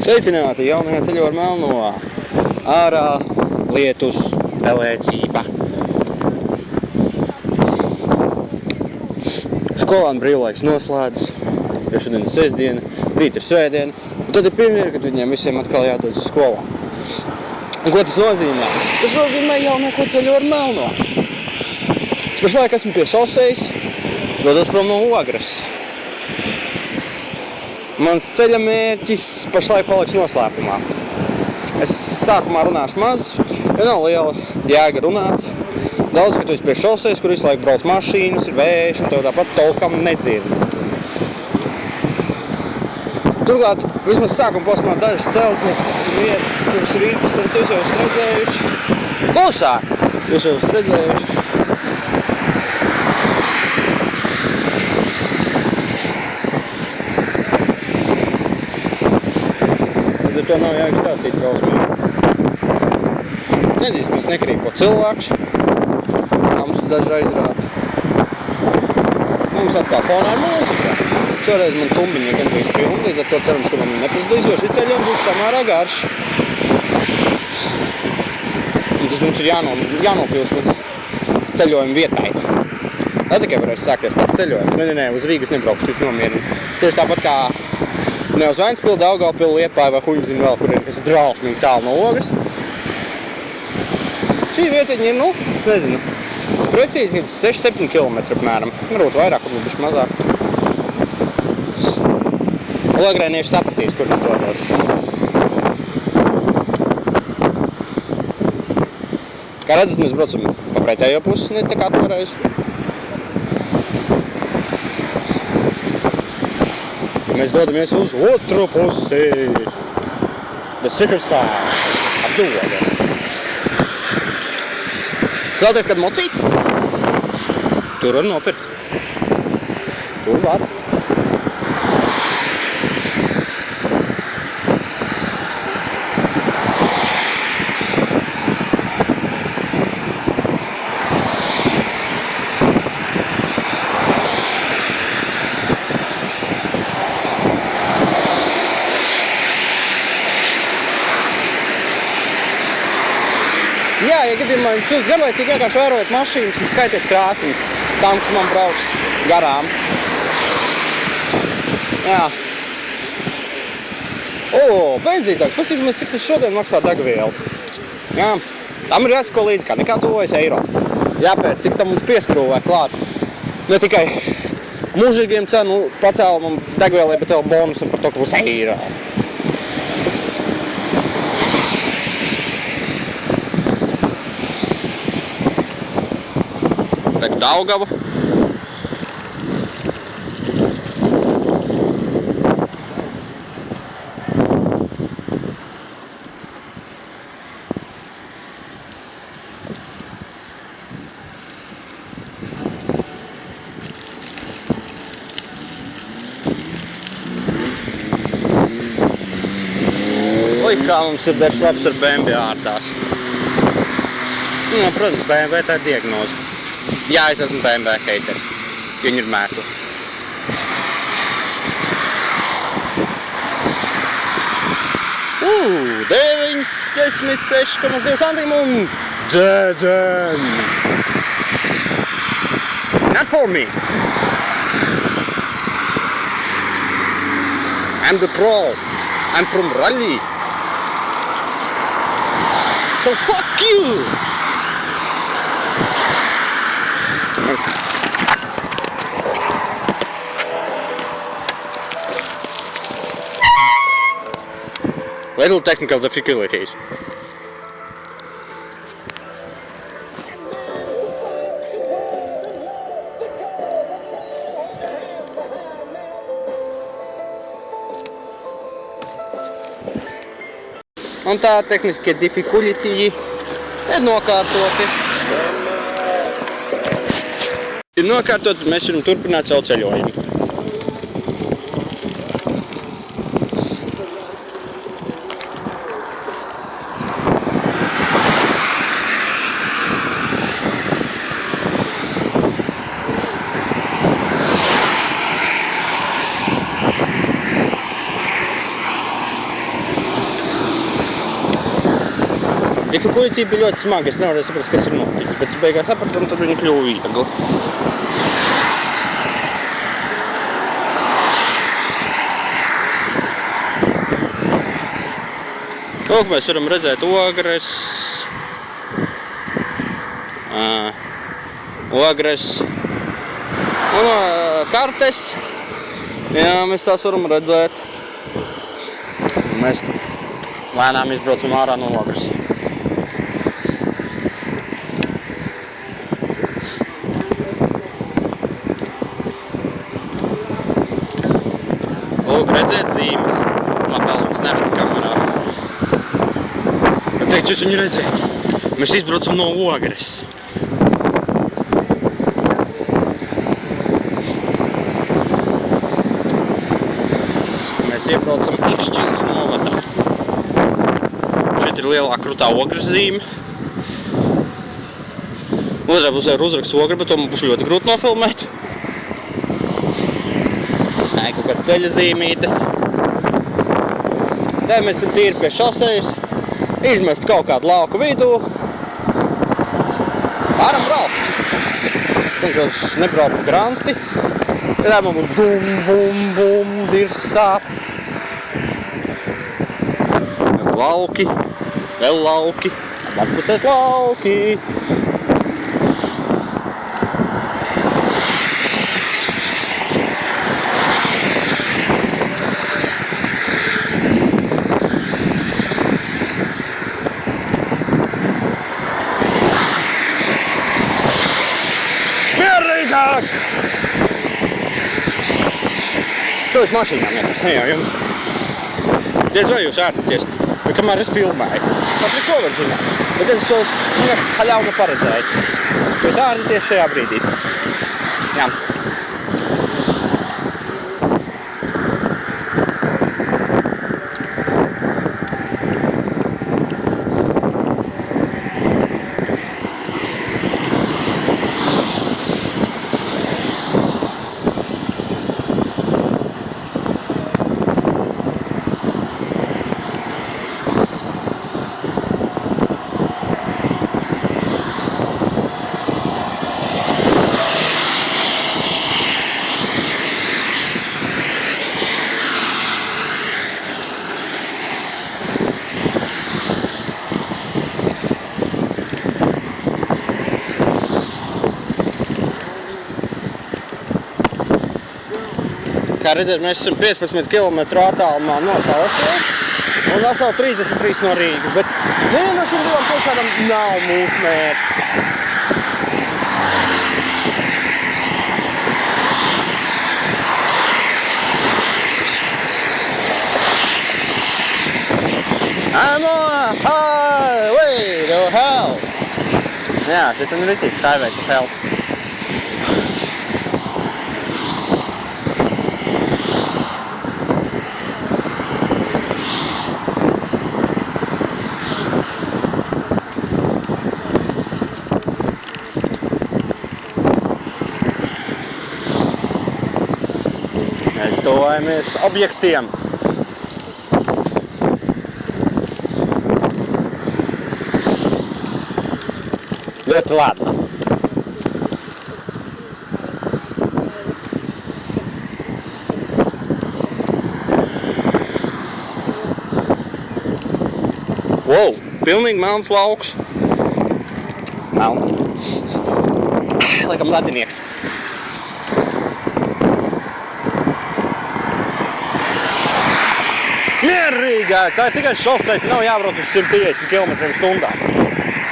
Sveicināti jaunajā ceļo ar melno. Ārā lietus, pelēcība. Skolām brīvlaiks noslēdz, jo šodien ir sestdiena, rīt ir svētdiena, un tad ir pirmdiena, kad viņiem visiem atkal jādodas uz skolām. Un ko tas nozīmē? Tas nozīmē jaunāko ceļo ar melno. Es pašlaik esmu pie šosejas, dodos prom no Ogres. Mans ceļa mērķis pašlaik paliks noslēpumā. Es sākumā runāšu maz, jo nav liela jēga runāt. Daudz, ka tu esi pie šosejas, kur visu laiku brauc mašīnas, ir vējš, un tev tāpat tolkam nedzird. Turklāt, vismaz sākuma posmā dažas celtnes vietas, kuras ir interesants, jūs jau esat redzējuši. Klusāk! Jūs jau esat redzējuši. Līdz ar to nav jāiek stāstīt drausmīgi. Nedrīkst nekrīpo cilvēks. Tā mums daži aizrāda. Mums atkal fonā ir mūzika. Šoreiz man tumbiņa gandrīz pilna, līdz ar to cerams, ka man nepazudīs, jo šis ceļojums būs samērā garš. Un tas mums ir jānokļūst līdz ceļojuma vietai. Tā tikai varēs sākties pēc ceļojums. Nē, uz Rīgas nebraukšu, šis nomierina. Tieši tāpat kā ne uz Vainspili, Daugavpili, Liepāju vai huņu zinu vēl, kuriem, kas ir drausmīgi tālu no Ogres. Šī vietiņa ir, es nezinu, precīzi 6-7 km apmēram. Varbūt vairāk, varbūt bišķi mazāk. Lograinieši sapratīs, kur tad dodos. Kā redzat, mēs braucam pa pretējo pusi, ne tā kā toreiz. Mēs dodamies uz otru pusi. The secret side of the water. Vēlties kādu mocīt? Tur var nopirkt. Tur var. Jā, ja gadījumā jums kļūst garlaicīgi, vienkārši vērojat mašīnas un skaitiet krāsiņas tām, kas man brauks garām. Jā. Benzītāks. Paskatīsimies, cik tad šodien maksā degviela. Jā. Tam ir jāsako līdzi, kā nekā tuvojas eiro. Jāpēc, cik tam mums pieskrūvē klāt. Ne tikai mūžīgiem cenu pacēlumam degvielai, bet vēl bonusam par to, ka būs eiro. Daugava. Oi, kā mums ir dažs labs ar BMW ārtās. Protams, BMW tā ir diagnoze. Jā, es esmu BMW haters. Viņi ir mēsli. Deviņas, 6,2 centimu un dēdēn. Not for me. I'm the pro. I'm from Rally. So fuck you. Little technical difficulties. Un tā tehniskie difficulty ir nokārtoti. Mēs varam turpināt savu ceļojumu. Tur kuļķī bija ļoti smagi, es nevarēju saprast, kas ir noticis, bet beigās sapratu, un tad viņi kļuva viegli. Lūk, mēs varam redzēt ogres, un kartes. Jā, mēs tās varam redzēt. Mēs lēnām izbraucam ārā no ogres. Lūk, redzēt zīmes. Labāk, es neredzu kamerā. Teikt, jūs viņu redzēt. Mēs izbraucam no ogres. Mēs iebraucam Ikšķilas novadā. Šeit ir lielā krutā ogres zīme. Otrā pusē ir uzraksts ogre, bet to man būs ļoti grūti nofilmēt. Kaut kāda ceļa zīmītes. Te mēs esam tīri pie šosejas. Izmest kaut kādu lauku vidū. Varam braukt. Cenšos nebraukt pa granti. Tā man būs bum, bum, bum, dirs sāp. Lauki, vēl lauki, abās pusēs lauki. To es mašīnām ietas, ne jau jums. Diez vai jūs ērtaties, bet kamēr es filmēju. Pat neko var zināt, bet es tos haļauna paredzējis. Jūs ērtaties šajā brīdī. Jā. Kā redzēt, mēs esam 15 km attālumā no Salaspils un veseli 33 no Rīgas, bet neviena no šīm divām pilsētām nav mūsu mērķis. I'm on a highway to hell. Jā, šeit ir ritīgs highway to hell. Mēs tuvojamies objektiem. Ļoti ladna. Wow, pilnīgi melns lauks. Melns. Laikam ledinieks. Mierīgāk, tā ir tikai šosei, nav jābrauc uz 150 km/h.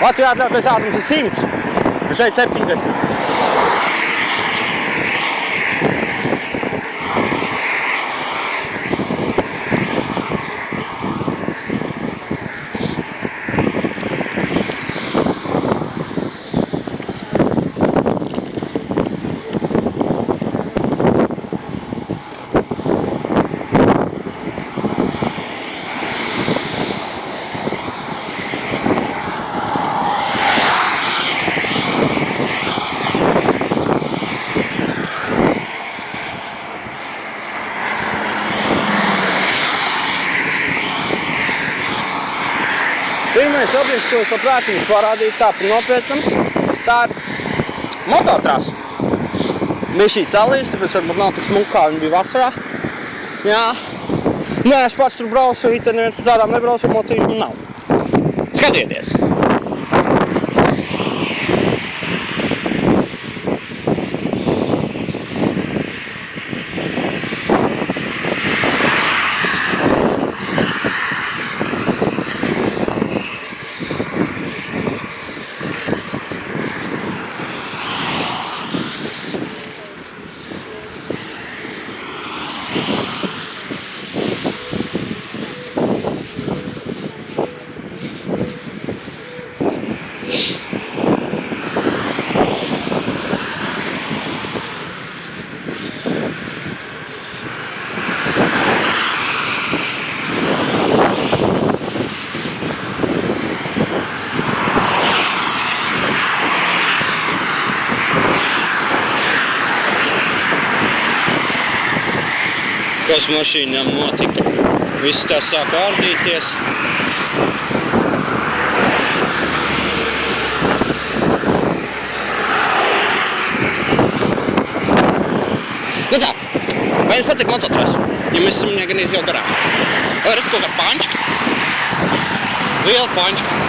Latvijā atļautais ātrums ir 100, šeit 70. Pirmais objekts, ko es labprāt jums parādītu tā par nopietnam, tā ir mototrasa. Bija šī salīs, tāpēc varbūt nav tik smuka, kā viņa bija vasarā. Jā. Nē, es pats tur braucu, it neviens par tādām nebraucu, emocijas man nav. Skatieties! Kas mašīnām notika? Viss tā sāk ārdīties. Nu tā, vai jums patīk mototrasa? Ja mēs esam viņai gan jau garām. Vai redz kaut kā pančka? Liela pančka.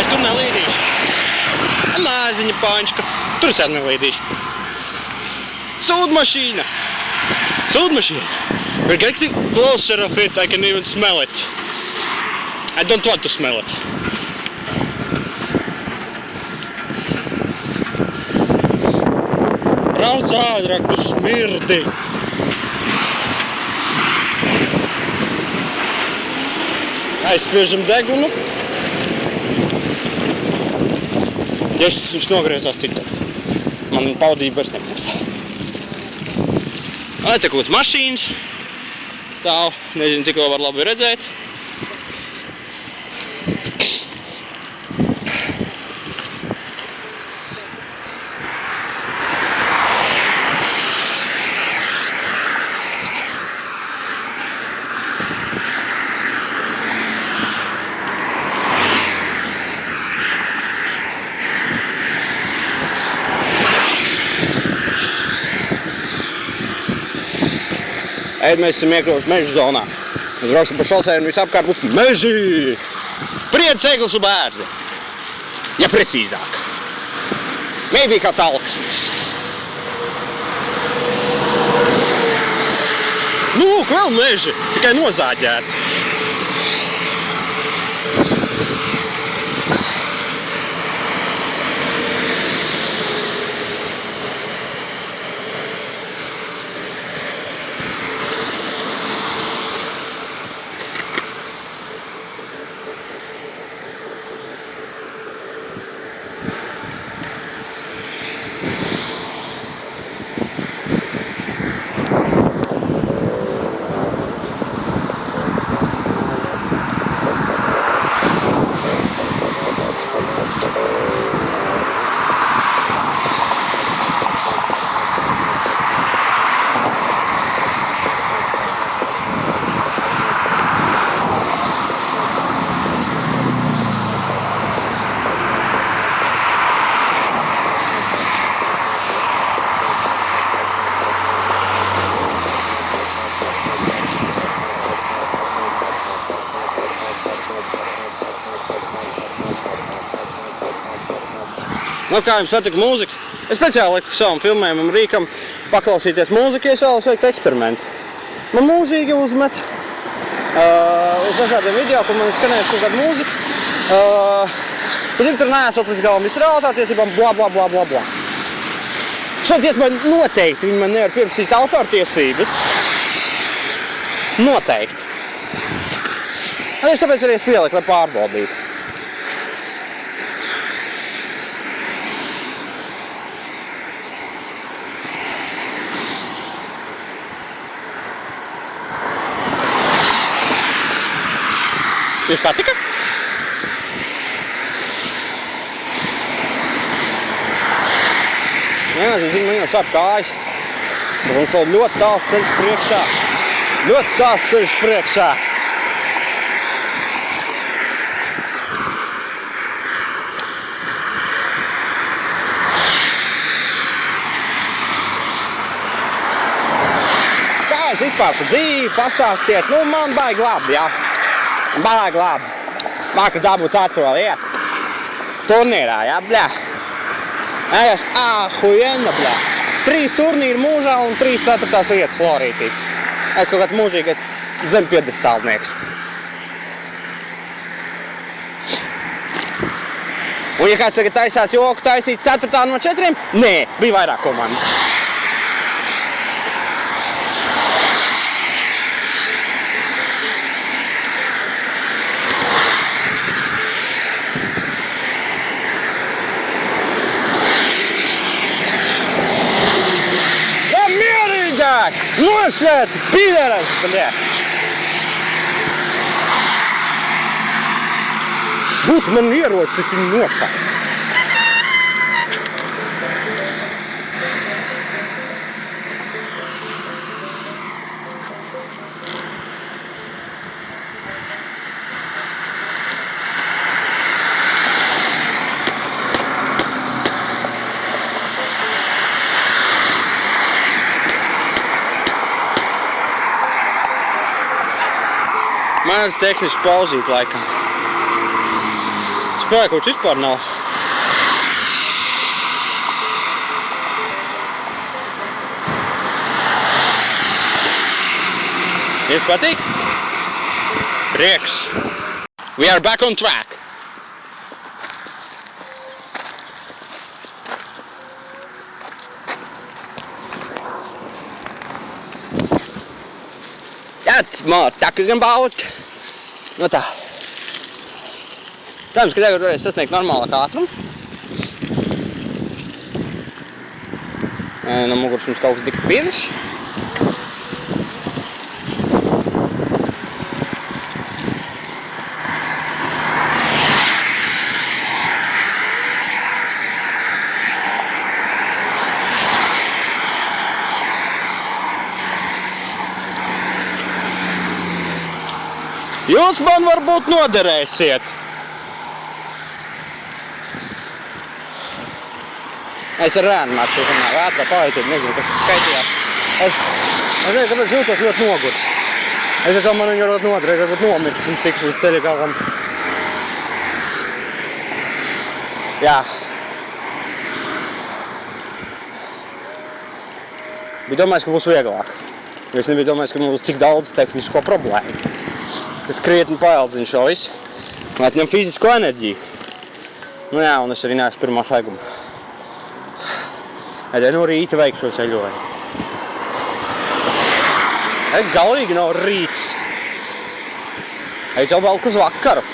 Es tur nelīdīšu. Māziņa pančka. Tur es arī nelīdīšu. Sūdmašīna. Sūdmašīna. We're getting closer of it, I can even smell it. I don't want to smell it. Brauc ātrāk, tu smirdi! Aizspiežam degunu. Viņš nogriezās citur. Man paudība vairs nemaksā. Lai te kaut kāds mašīnas stāv, nezinu, cik vēl var labi redzēt. Mēs esam iekļuvuši mežu zonā. Mēs brauksim pa šosei un visapkārt būs meži! Priedz, eglis un bērzi. Ja precīzāk. Maybe kāds alksnis. Lūk, vēl meži, tikai nozāģēti. Nu, kā jums patika mūzika? Es speciāli lieku savam filmējumam rīkam paklausīties mūziku, ja es vēlos veikt eksperimentu. Man mūžīgi uzmet uz dažādiem video, kur man skanējas kaut kāda mūzika. Tad viņi tur neesot līdz galam visu autortiesībām, bla bla bla bla bla. Šodien man noteikti viņi man nevar pieprasīt autortiesības. Noteikti. Es tāpēc arī es pieliku, lai pārbaudītu. Jums patika? Jā, man jau sāp kājas. Mums vēl ļoti tāls ceļš priekšā. Ļoti tāls ceļš priekšā. jūs vispār par dzīvi pastāstiet? Nu, man baigi labi, jā. Baigi labi. Vakar dabūt 4. vietu. Turnīrā, jā, bļā. Ejās, ahujena, bļā. 3 turnīri mūžā un 3 4. vietas Florītī. Es kaut kāds mūžīgais zem piedestālnieks. Un ja kāds tagad taisās joku taisīt 4. no 4, nē, bija vairāk komandu. Nošļēt, pīderas, bļē! Būtu man ierocis, es viņu nošāju. Mans tehniski pauzīt laikam. Spēkots vispār nav. Jums patīk? Prieks. We are back on track. That's more talking about. Nu tā. Cerams, ka tagad varēs sasniegt normālāku ātrumu. No muguras mums kaut kas dikti biržs. Jūs man varbūt noderēsiet. Es ar rēnu māku šeit runāju, ātrā pājietiet, nezinu, kas tas skaitījās. Es nezinu, kāpēc jūtos ļoti nogurs. Es domāju, man viņu ļoti noderēs, varbūt nomirst un tiks līdz ceļa galam. Jā. Bija domājis, ka būs vieglāk. Es nebiju domājis, ka mums būs tik daudz tehnisko problēmu. Es krietni paeldzinu šo visu, un atņem fizisko enerģiju. Nu jā, un es arī neesmu pirmā saiguma. Edē no rīta veik šo ceļojumu. Galīgi nav rīts. Jau velk uz vakaru.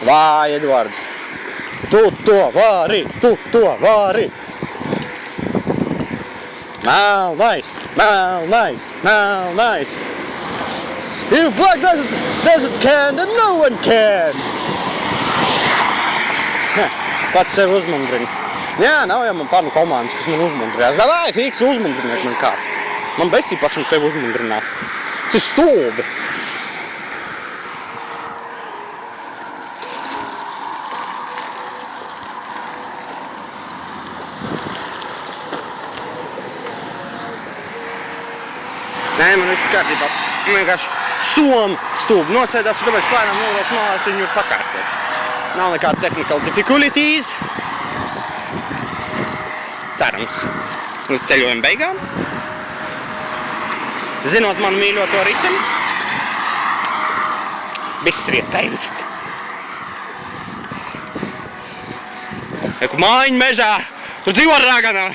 Vāj, Edvard. Tu to vari, tu to vari. Melnais, melnais, melnais. If Black Desert can, then no one can. Pats sevi uzmundrina. Jā, nav jau man fanu komandas, kas man uzmundrinās. Davai, fiks, uzmundrinies man kāds. Man besī pašam sevi uzmundrināt. Tas ir stulbi. Nē, man viss kārtībā. Vienkārši somu stulbi nosēdās, un tāpēc slēnām nolaies malās viņu pakārtot. Nav nekāda technical difficulties. Cerams. Līdz ceļojuma beigām. Zinot manu mīļoto riteni. Viss ir iespējams. Eku mājiņu mežā, tur dzīvo ragana,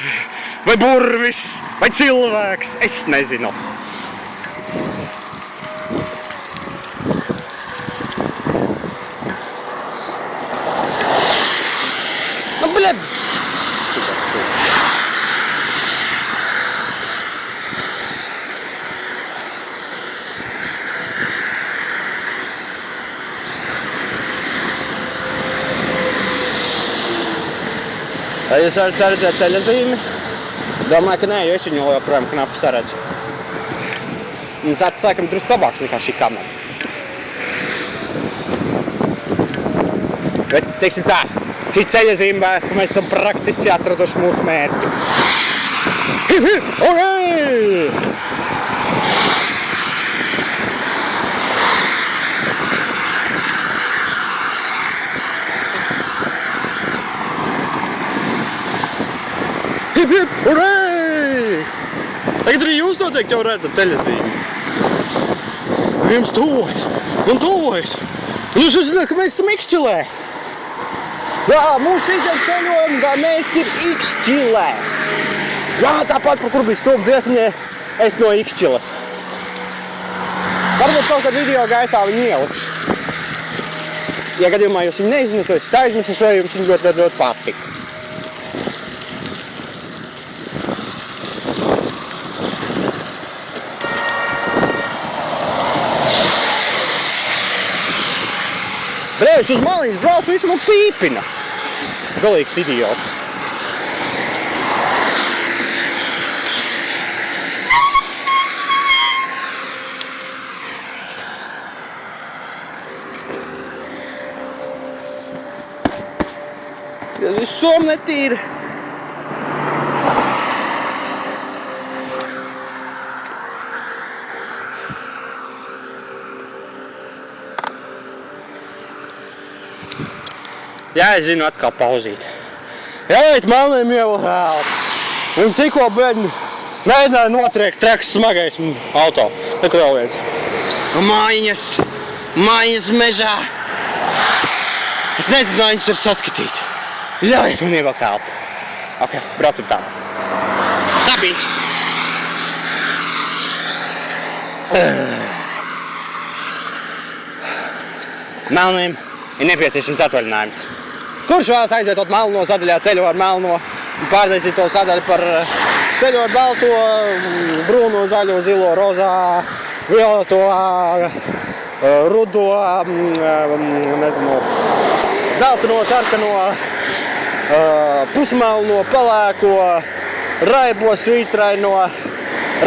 vai burvis, vai cilvēks, es nezinu. Bля! Vai jūs varat saredzēt ceļazīmi? Domāju, ka nē, jo es viņu joprojām knapi saredzu. Un es atsākam drusku labāks nekā šī kamera. Bet, teiksim tā, šī ceļazīme vēst, ka mēs esam praktiski atraduši mūsu mērķi. Hip hip, hooray! Hip hip, hooray! Tagad arī jūs noteikti jau redzat ceļazīmi. Jums tuvojas, un tuvojas. Un jūs uzzināt, ka mēs esam Ikšķilē. Jā, mūsu šīdien ceļojuma mērķis ir Ikšķilē. Jā, tāpat, par kur bija stūp dziesmiņē, es no Ikšķiles. Varbūt kaut kādu video gaitā viņu ielikšu. Ja gadījumā jūs viņu nezināt, to esat aizmirsuši, vai jums viņu ļoti patika. Brēvis uz maliņas braucu, viņš man pīpina. Galīgs idiots. Tas viss som netīri. Jā, es zinu, atkal pauzīt. Jāiet melniem ielu hēl. Un tikko bēdni mēģināja notriekt treks smagais auto. Tikko vēl viens. Mājiņas mežā. Es nezinu, vai viņus var saskatīt. Ļaujiet man ievilkt telpu. Ok, braucam tālāk. Tāpēc. Melniem ir nepieciešams atvaļinājums. Kurš vēlas aiziet ot melno sadaļā ceļo ar melno un pārtaisīt to sadaļu par ceļo ar balto, brūno, zaļo, zilo, rozā, violeto, rudo, nezinu, zeltano, sarkano, pusmelno, pelēko, raibo, svītraino,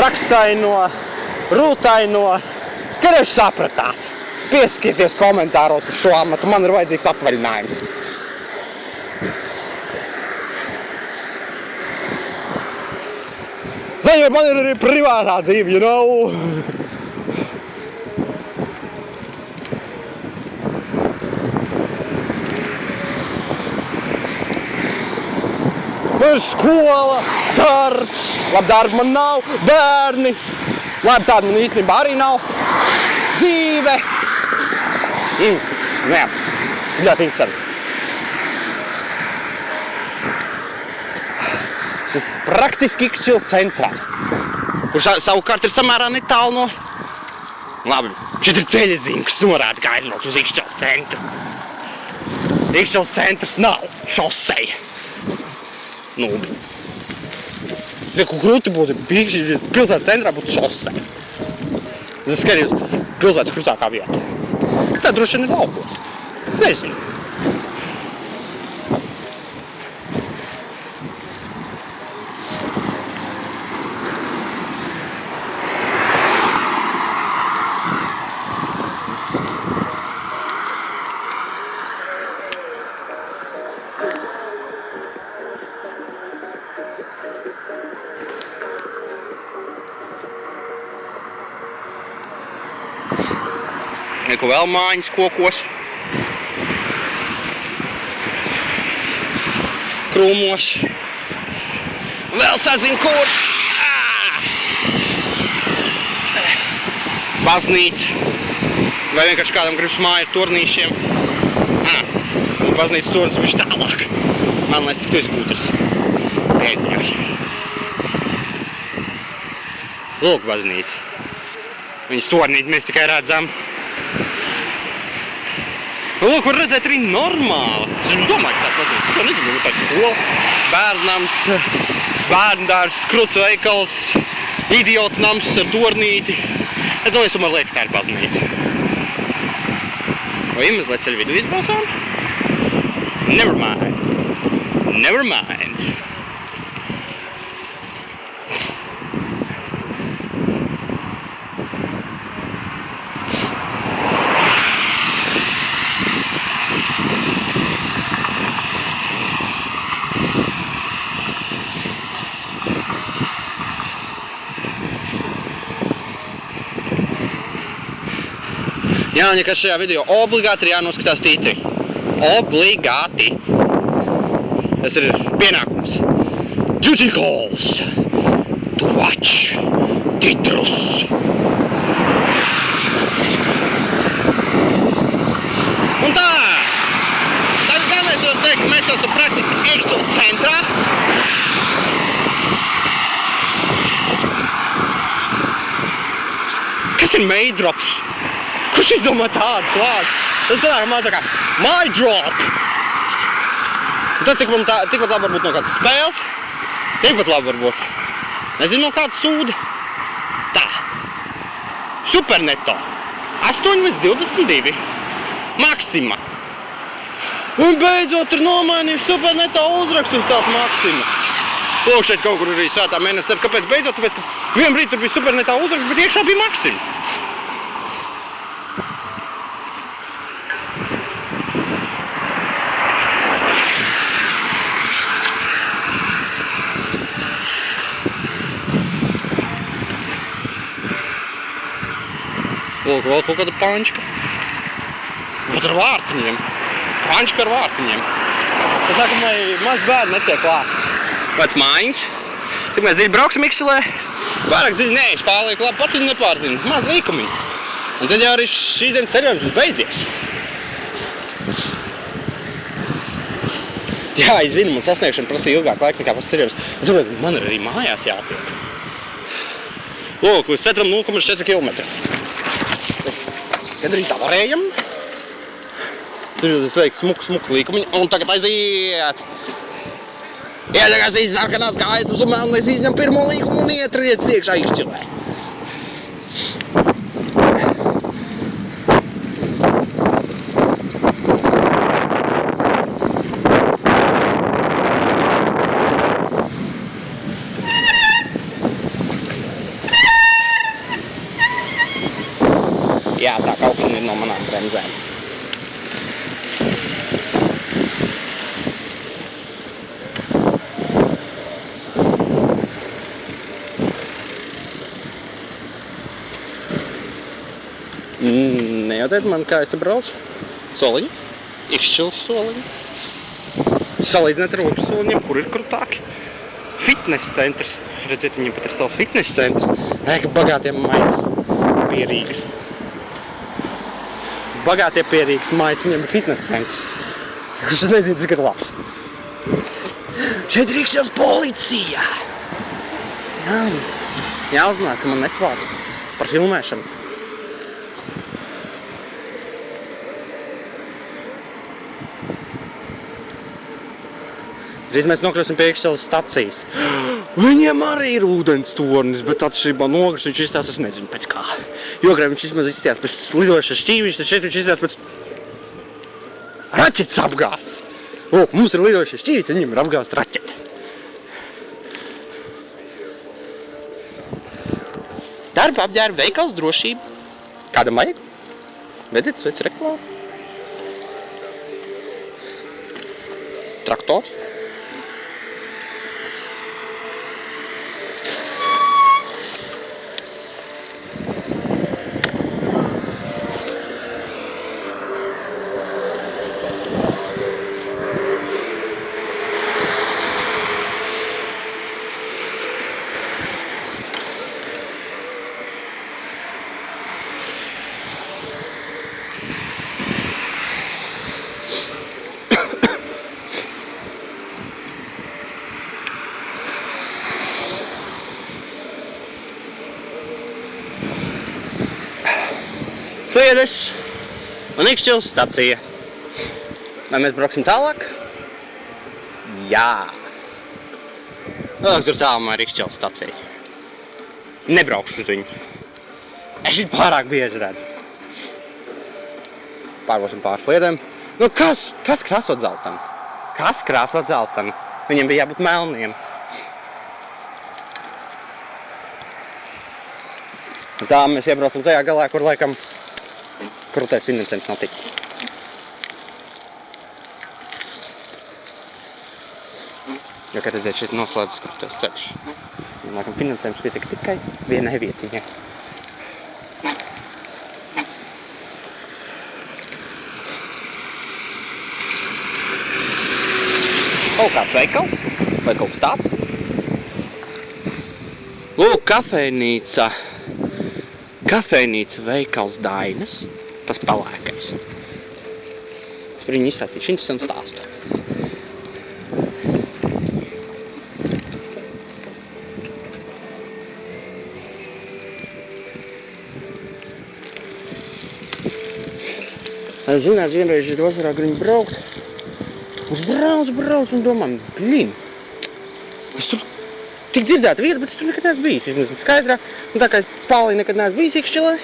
rakstaino, rūtaino. Kad jūs sapratāt? Pieskieties komentāros uz šo amatu, man ir vajadzīgs atvaļinājums. Ziniet, man ir arī privātā dzīve, you know? Man ir skola, darbs, labi darba man nav, bērni, labi tāda man īstenībā arī nav, dzīve. Jā, ļoti interesanti. Tas ir praktiski Ikšķiles centrā, kurš savukārt ir samērā netālu no... Labi, šeit ir ceļazīme, kas norāda, kā aizbraukt uz Ikšķiles centru. Ikšķiles centrs nav šoseja. Nūbi. Neko grūti būtu, pilsētas centrā būtu šoseja. Es skatījos pilsētas krustākā vieta. Tā droši vien ir laukos. Es nezinu. Neko vēl mājiņas kokos, krūmos, vēl sazin kur, baznīca, vai vienkārši kādam gribas māju ar turnīšiem, baznīcas turnis viņš tālāk, man liekas, ka tu esi gudrs, ēguļos. Lūk, baznīca, viņas turnīti mēs tikai redzam. Lūk, var redzēt arī normāli. Es domāju, ka tāds baznīca. Es nezinu, tāds skola, bērnams, bērndārs, kruts veikals, idiotu nams ar tornīti. Es domāju, man liekas, tā ir baznīca. Vai mazliet ceļu vidu izbraucām? Never mind. Never mind. Jāņekas šajā video obligāti ir jānoskatās titri. Obligāti. Tas ir pienākums. Duty calls to watch titrus. Un tā! Tagad kā mēs varam teikt, ka mēs jau esam praktiski Ikšķilas centrā. Kas ir maidrops? Kurš izdomā tādu slādu? Tas sanāk, man tā kā my drop. Un tas tikpat labi varbūt no kādas spēles, tikpat labi varbūt, nezinu, no kāda sūda. Tā. Superneto. 8 līdz 22. Maksima. Un beidzot ir nomainījuši Superneto uzrakstus tās Maksimas. Lūk, šeit kaut kur arī svētā mēnesis. Kāpēc beidzot? Tāpēc, ka vienu brīdi tur bija Superneto uzraksts, bet iekšā bija Maksima. Lūk, vēl kaut kāda pančka. Bet ar vārtiņiem. Pančka ar vārtiņiem. Tas saka, ka maz bērni netiek klāt. Pēc mājiņas. Tik mēs dziļi brauksim Ikšķilē. Pārāk dziļi neešu, pārliek labi, pats viņu nepārzinu. Maz līkumiņu. Un tad jau arī šīs dienas ceļojums būs beidzies. Jā, es zinu, man sasniegšana prasīja ilgāk laika nekā pats ceļojums. Es saprotu, man arī mājās jātiek. Lūk, līdz centram 0,4 km. Kad arī tā varējam. Tur jūs veikt smuku līkumiņu. Un tagad aiziet. Iedegās sarkanās gaismas un melnais izņem pirmo līkumu un ietriec iekšā Ikšķilē. Jā, tā kaukšana ir no manām bremzēm. Nejautiet man, kā es te braucu. Soliņi. Ikšķilas soliņi. Salīdzināt ar otru soliņiem, kur ir krutāki. Fitness centrs. Redziet, viņiem pat ir savs fitness centrs. Ka bagātiem mājas pierīgas. Bagātie pierīgas mājas, viņiem ir fitness centrs. Es nezinu, cik ir labs. Šeit ir Ikšķilas policija. Jā. Jāuzmanās, ka man nesvātu par filmēšanu. Drīz mēs nokļūsim pie Ikšķilas stacijas. Viņiem arī ir ūdens tornis, bet atšķirībā nogris viņš izstās, es nezinu pēc kā. Jogrē viņš vismaz izstās pēc lidojušas šķīviņš, tad šeit viņš izstās pēc raķetes apgāsts. Lūk, mums ir lidojušas šķīviņš, tad viņiem ir apgāst raķete. Darba apģērba veikals drošība. Kādam vajag? Redziet, sveic reklāmu. Traktors. Sliedes un Ikšķilas stacija. Vai mēs brauksim tālāk? Jā. Vēlāk tur tālumā ir Ikšķilas stacija. Nebraukšu uz viņu. Es šeit pārāk bieži redzu. Pārbosim pār sliedēm. Nu kas krāso dzeltenu? Kas krāso dzeltenu? Viņiem bija jābūt melniem. Un tā mēs iebraucam tajā galā, kur laikam krūtais finansējums nav ticis. Jo, kad aiziet šeit noslēdzas krūtais ceļš. Laikam finansējums pietika tikai vienai vietiņai. Kaut kāds veikals vai kaut kas tāds. Lūk, kafejnīca. Kafejnīca veikals Dainas. Tas pelēkais. Es par viņu izstāstīšu interesantu stāstu. Es zināju, vienreiz es vasarā gribu braukt. Es brauc un domāju, es tur tik dzirdētu vietu, bet es tur nekad neesmu bijis. Vismaz skaidrā. Un tā kā es Pālī nekad neesmu bijis Iekšķilē,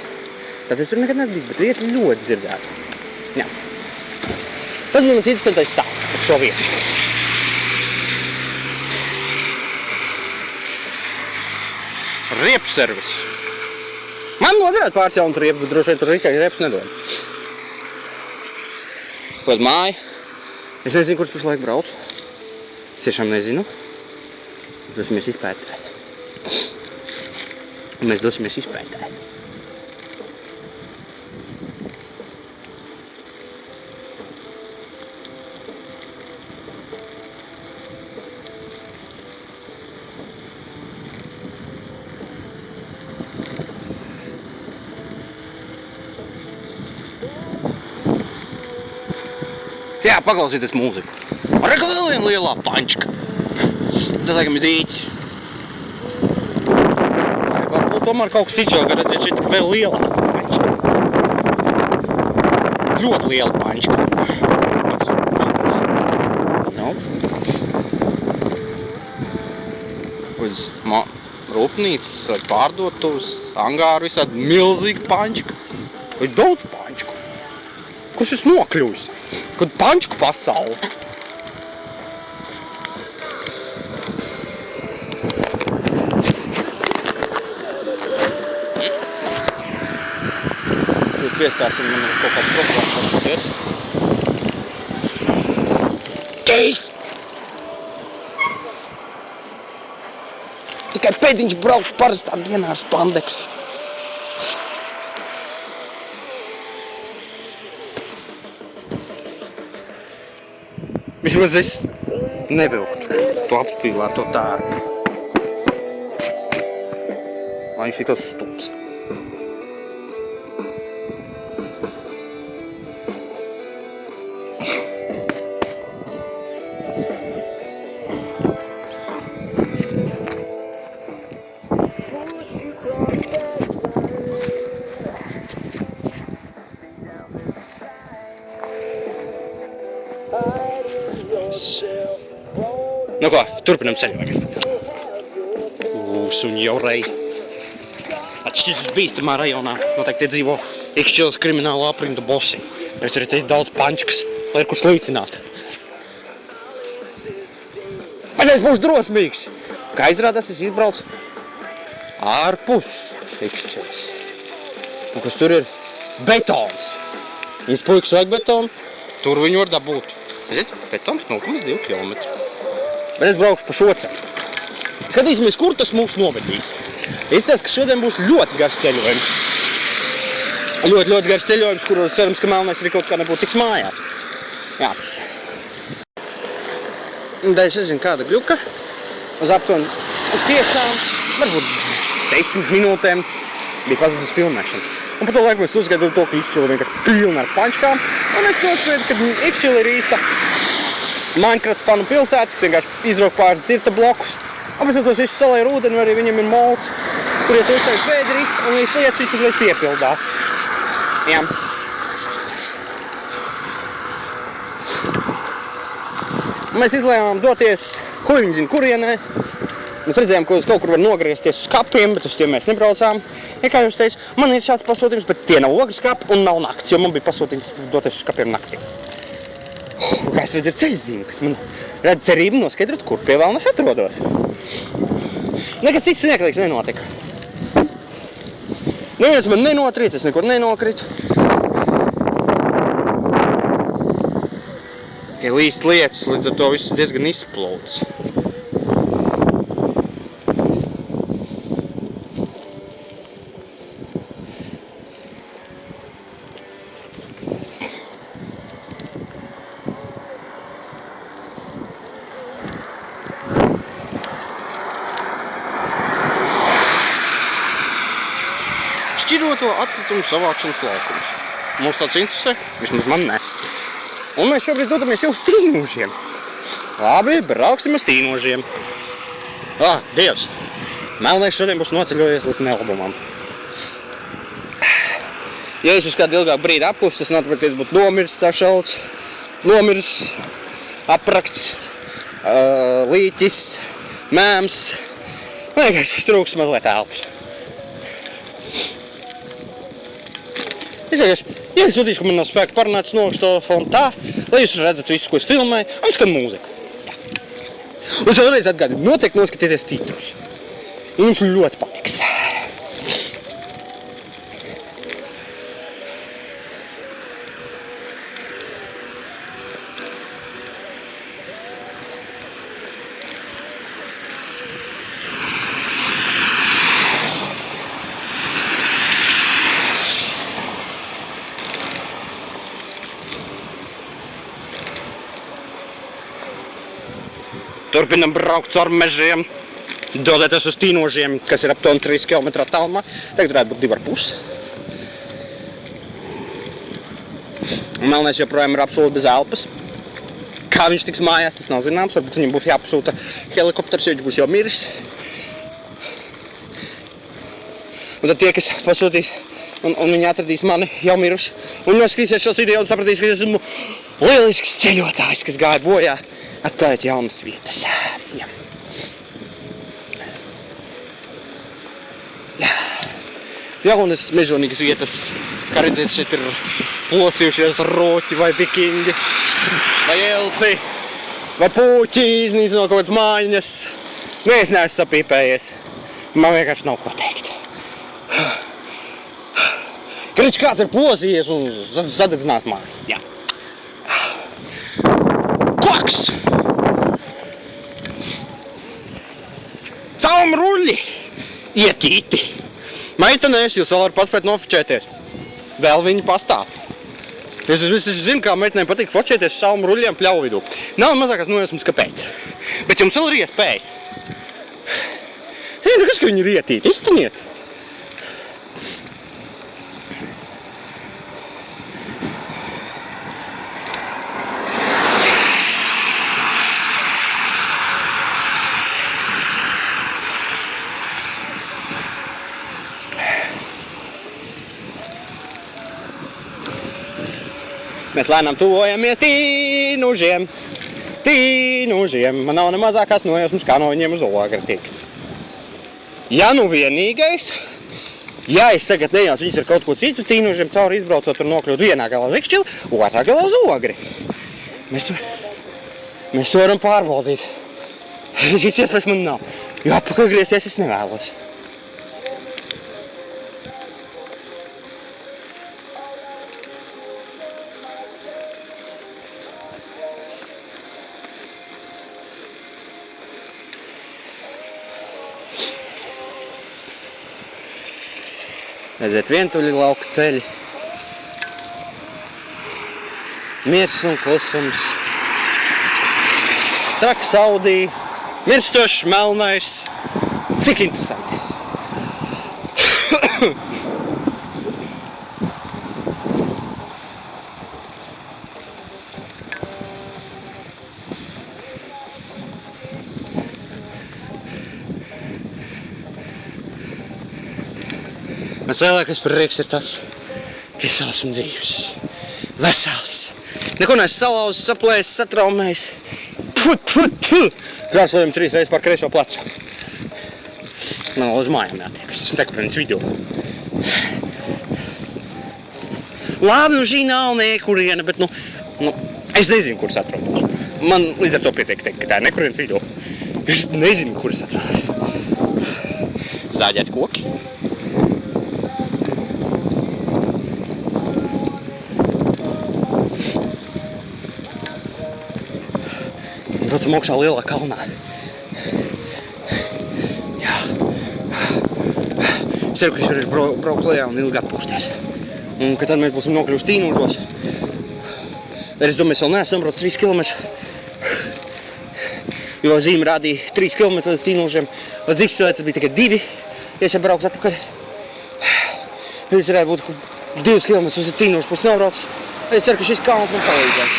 tad es tur nekad neesmu bijis, bet vieta ļoti dzirdēta. Jā. Tad man interesantais stāsts par šo vietu. Riepu servis. Man noderētu pārcelt riepu, bet droši vien tur Riķai riepus nedod. Kaut māja. Es nezinu, kurš pašlaik brauc. Es tiešām nezinu. Dosimies izpētē. Mēs dosimies izpētē. Jā, paklausieties mūziku. Reka vēl viena lielā pančka. Tas laikam ir dīķis. Varbūt tomēr kaut kas cits jau, ka redzēt, šeit ir vēl lielāka pančka. Ļoti liela pančka. Nu. Uz rūpnīcas vai pārdotos, angāru visādi milzīga pančka. Vai daudz pančku. Kur šis nokļūs? Kad pančku pasauli. Tad piestāsim man kaut kāds problēmas. Keis! Tikai pēdiņš braukt parastā dienā ar spandeksu. Vismaz es nevilktu to apspīlēto tērpu. Lai viņš ir tāds stūps. Nu ko, turpinam ceļojumu. Suņi jau rei. Atšķiras bīstamā rajonā noteikti dzīvo Iekšķilas krimināla aprinda bosi. Bet arī te ir daudz pančkas, lai ir kur slīcināt. Bet es būšu drosmīgs. Kā izrādās, es izbraucu ārpus Iekšķilas. Un kas tur ir? Betons. Viņas puikas vajag betonu, tur viņu var dabūt. Ziniet, betons 0,2 km. Bet es braukšu pa šo ceļu. Skatīsimies, kur tas mūs novedīs. Izskatās, ka šodien būs ļoti garš ceļojums. Ļoti garš ceļojums, kur cerams, ka Melnais arī kaut kā nebūtu tiks mājās. Jā. Un tā es nezinu, kāda gļuka. Uz aptuveni 5, varbūt 10 minūtēm bija pazudus filmēšana. Un pa to laiku mēs uzskaidroju to, ka Iekšķila vienkārši pilna ar pančkām. Un es nospēju, ka Iekšķila ir īsta Minecraft fanu pilsēta, kas vienkārši izrauk pāris tirta blokus. Un pēc tam tos visus salēja ar ūdeni, vai arī viņam ir molds, kur ja tu uztaisi vēdri, un viņš lietas viņš uzreiz piepildās. Jā. Un mēs izlēmām doties, ko viņi zina, kurienē. Mēs redzējām, ka kaut kur var nogriezties uz kapiem, bet uz tiem mēs nebraucām. Ja kā jums teicu, man ir šāds pasūtījums, bet tie nav ogres kapi un nav nakts, jo man bija pasūtījums doties uz kapiem naktī. Kā es redzu, ir ceļzīme, kas man rada cerību noskaidrot, kur pie Vēlnes atrodos. Nekas cits smieklīgs nenotika. Neviens man nenotrīt, es nekur nenokritu. Ja līst lietus, līdz ar to viss diezgan izplūdes. šķiroto atkritumu savākšanas laukums. Mums tāds interesē? Vismaz man ne. Un mēs šobrīd dodamies jau uz Tīnožiem. Labi, brauksim uz Tīnožiem. Dievs! Melnais šodien būs noceļojies līdz nelabumam. Ja es uz kādu ilgāku brīdi apklusis, tas nav tāpēc, ka es būtu nomiris, sašauts, nomiris, aprakts, līķis, mēms. Vienkārši trūks mazliet elpas. Ja es jūtīšu, ka man nav spēka parunāt, es nolikšu telefonu tā, lai jūs redzat visu, ko es filmēju, un skan mūziku. Un es vēlreiz atgādinu, noteikti noskatieties titrus. Jums ļoti patiks. Turpinam braukt caur mežiem, dodoties uz Tīnožiem, kas ir aptuveni 3 km attālumā. Tagad varētu būt 2,5. Melnais joprojām ir absolūti bez elpas. Kā viņš tiks mājās, tas nav zināms. Varbūt viņam būs jāpasūta helikopters, jo viņš būs jau miris. Un tad tie, kas pasūtīs un viņi atradīs mani jau miruši un noskatīsies šos video un sapratīs, ka es esmu lielisks ceļotājs, kas gāja bojā, atklājot jaunas vietas. Jaunas mežonīgas vietas, kā redzēt, šeit ir plosījušies roķi vai vikingi, vai elfi, vai puķi, iznīcino kaut kādas mājiņas. Es neesmu sapīpējies, man vienkārši nav ko teikt. Krič, kāds ir plosījies un sadedzinās mājas. Jā. Klaks! Caumruļi! Ietīti! Meitenēs, jūs vēl varat paspēt nofočēties. Vēl viņi pastāv. Es zinu, kā meitenēm patīk fočēties caumruļiem pļauju vidū. Nav mazākās nojausmas, kāpēc. Bet jums vēl ir iespēja. Kas, ka viņi ir ietīti? Izciniet! Mēs lēnām tuvojamies Tīnožiem. Man nav ne mazākās nojausmas, kā no viņiem uz Ogri tikt. Ja nu vienīgais, ja es tagad nejaucu viņas ar kaut ko citu Tīnožiem cauri izbraucot un nokļūt vienā galā uz Ikšķili, otrā galā uz Ogri. Mēs to varam pārbaudīt. Šīs iespējas man nav, jo atpakaļ griezties es nevēlos. Redziet, vientuļi lauka ceļi. Miers un klusums. Traks Audī, mirstošs melnais. Cik interesanti. Mans lielākais prieks ir tas, ka es esmu dzīves, vesels. Neko neesmu salauzis, saplējis, satraumējis. Krāsojam 3 reizes pār kreiso plecu. Man vēl uz mājām jātiekas, es nekur viens video. Labi, nu šī nav nekuriena, bet es nezinu, kur es atrodos. Man līdz ar to pietiek teikt, ka tā ir nekurienes video. Es nezinu, kur es atrodos. Zāģēt koki. Braucam augšā lielā kalnā. Jā. Es ceru, ka viņš brauks lejā un ilgi atpūsties. Un ka tad mēs būsim nokļuvuši Tīnožos. Es domāju, es vēl neesmu nobraucis 3 km. Jo zīme rādīja 3 km līdz Tīnožiem. Līdz Ikšķilei tas bija tikai 2, ja es jau brauktu atpakaļ. Viņš varētu būt 2 km uz tīnošu pus nobrauc. Es ceru, ka šis kalns man palīdzēs.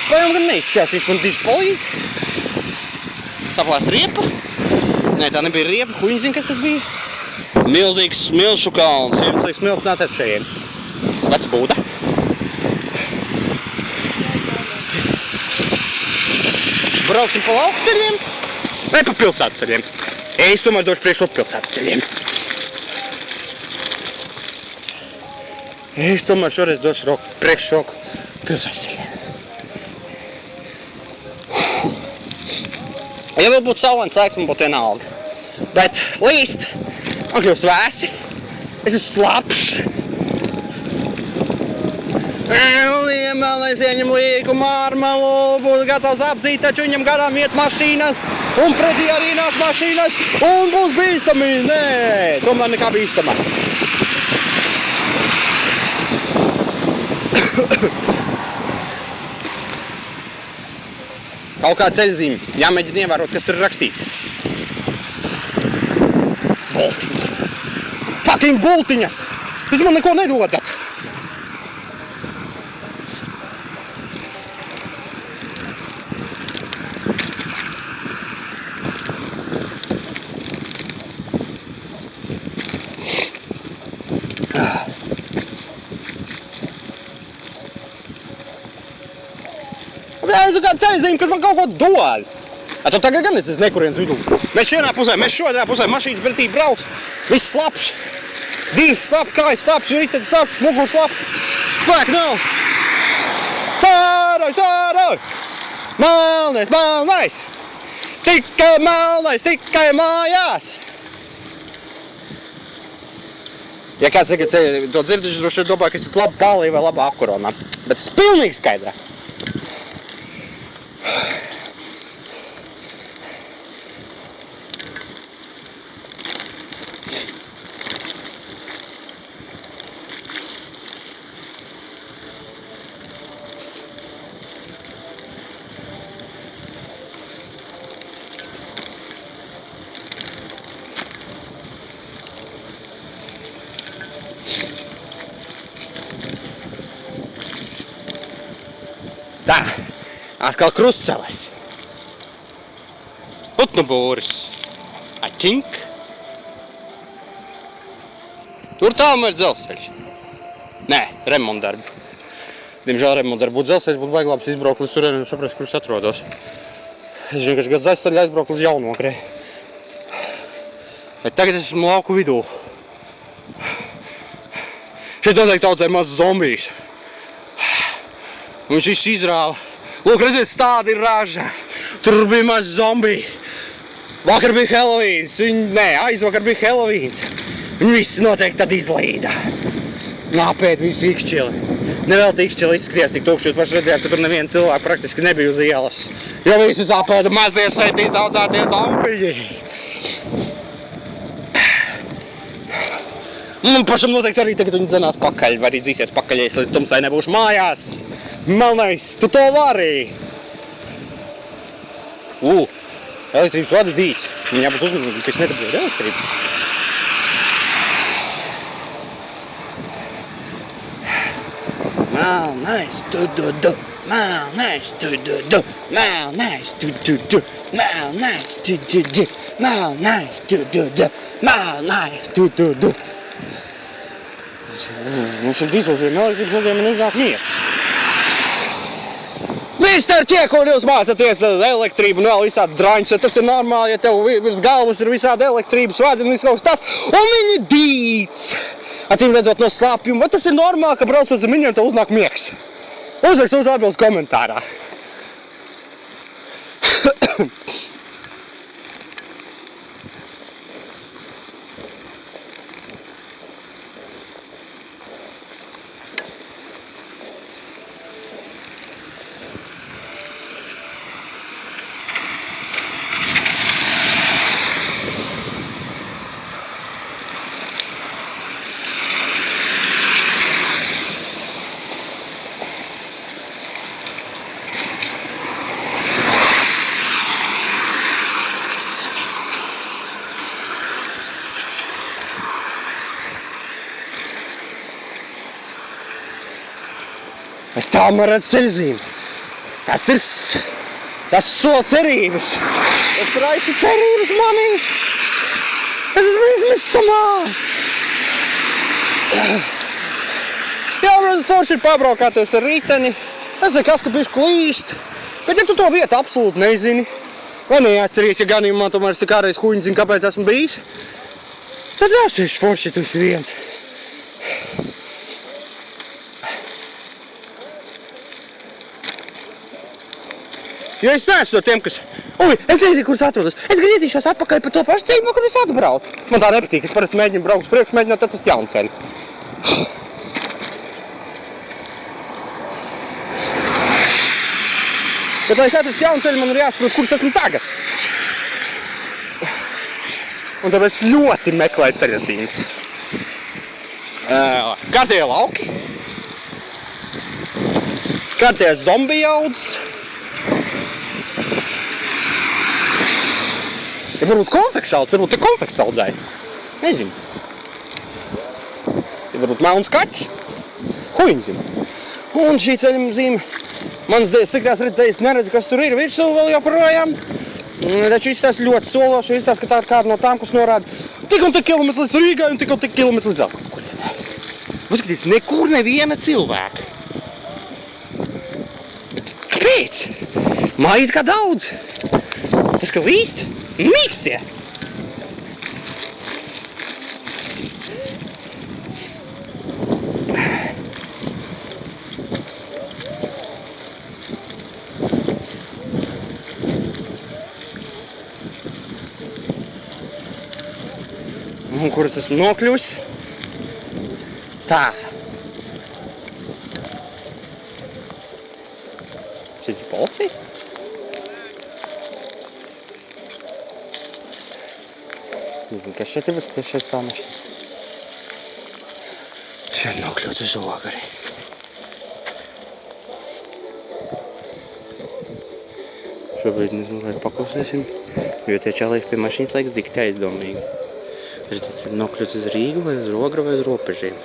Vai man gan neizskatās, viņš man tieši palīdz? Saplās riepa. Nē, tā nebija riepa, huņi zina, kas tas bija. Milzīgs smilšu kalns. Jums liek smilts nāciet šeit. Veca būda. Brauksim pa lauku ceļiem vai pa pilsētas ceļiem? Es tomēr došu priekšroku pilsētas ceļiem. Es tomēr šoreiz došu priekšroku pilsētas ceļiem. Ja vēl būtu saulains laiks, man būtu vienalga. Bet līst, man kļūst vēsi, es esmu slapš. Melnais ieņem līku marmalu, būs gatavs apdzīt, taču viņam garām iet mašīnas, un pretī arī nāk mašīnas, un būs bīstami. Nē, tomēr nekā bīstama. Kaut kā ceļzīme, jāmēģina ievērot, kas tur ir rakstīts. Bultiņas. Fucking bultiņas! Jūs man neko nedodat! Es esmu kāda ceļzīme, kas man kaut ko dod. Tu tagad gan es esmu nekurienes vidū. Mēs šajā pusē, mēs šotrā pusē, mašīnas pretī brauc. Viss slapš. Dīvs slapš, kājas slapš, ritenis slapš, muguls slapš. Spēku nav. Sāroj, sāroj! Melnais, melnais! Tikai melnais, tikai mājās! Ja kāds tagad to dzirduši, droši vien domā, ka es esmu labi palī vai labā apkoronā. Bet es pilnīgi skaidrā. Tā, atkal krustcelis. Putnu būris. I think. Tur tālumā ir dzelzceļš. Nē, remontdarbi. Diemžēl remontdarbi būtu dzelzceļš, būtu baigi labs izbraukt līdz turien un saprast, kur es atrodos. Es zinu, ka es gadu aizceļu aizbraukt līdz Jaunokrei. Bet tagad es esmu lauku vidū. Šeit noteikti audzē maz zombijus. Viņš viss izrāva. Lūk, redziet, tāda ir raža. Tur bija maz zombiji. Vakar bija Helovīns. Aizvakar bija Helovīns. Viņi visi noteikti tad izlīda. Apēd visu ikšķili. Nevēlti ikšķili izskries tik tukši. Jūs paši redzējāt, ka tur neviena cilvēka praktiski nebija uz ielas. Jo visus apēda mazie šeit izaudzētie zombiji. Man pašam noteikti arī tagad viņi dzenās pakaļ, vai arī dzīsies pakaļ, ja es līdz tumsai nebūšu mājās. Melnais, tu to vari! Elektrības vada dīts. Viņam jābūt uzmanīgi, ka es nedabūju elektrību. Melnais, tu-du-du, melnais, tu-du-du, melnais, tu-du-du, melnais, tu-du-du, melnais, tu-du-du, melnais, tu-du-du. Mums ir visošiem elektrības logiem un uznāk miegs. Mister Čiekuli, jūs mācaties elektrību un vēl visādi draņus, ja tas ir normāli, ja tev virs galvas ir visādi elektrības vadi un viss kaut kas tas, un viņi dīts. Acīm redzot no slapjuma, vai tas ir normāli, ka braucot zem viņiem tev uznāk miegs? Uzrakst uz atbildes komentārā. Es tālu man redzu ceļzīmi. Tas sola cerības. Tas raisa cerības manī. Es esmu izmisumā. Jā, protams, forši ir pabraukāties ar riteni. Es nekas, ka bišku līst. Bet ja tu to vietu absolūti nezini, vai neatceries, ja ganījumā tomēr es te kādreiz huņi zinu, kāpēc esmu bijis, tad jāsieši forši, tu esi viens. Jo es neesmu no tiem, kas... es nezinu, kur es atrodos. Es griezīšos atpakaļ pa to pašu ceļu, kur es atbraucu. Man tā nepatīk, es parasti mēģinu braukt uz priekšu, mēģināt atrast jaunu ceļu. Bet, lai es atrastu jaunu ceļu, man ir jāsaprot, kurš esmu tagad. Un tāpēc ļoti meklēju ceļazīmes. Kārtējie lauki. Kārtējās zombiju audzes. Ja varbūt konfekts audzes, varbūt te konfekts audzēja. Nezinu. Ja varbūt melns kaķis. Huņi zinu. Un šī ceļzīme. Manas sliktās redzējas neredz, kas tur ir virsū vēl joprojām. Taču izstāsta ļoti sološi, izstāsta, ka tā ir kāda no tām, kas norāda tik un tik kilometri līdz Rīgai un tik kilometri līdz vēl kaut kurienai. Paskaties, nekur neviena cilvēka. Kāpēc? Mājīt kā daudz. Tas, ka līst, mīkstie. Un kur es esmu nokļuvis? Tā. Šeit ir policija? Nezinu, kas šeit ir, bet šeit tā mašīna. Šeit nokļūt uz Ogari. Šobrīd mēs mazliet paklusēsim, jo tie čalīši pie mašīnas laikas diktē aizdomīgi. Redzēt, nokļūt uz Rīgu vai uz Ogru vai uz robežiem.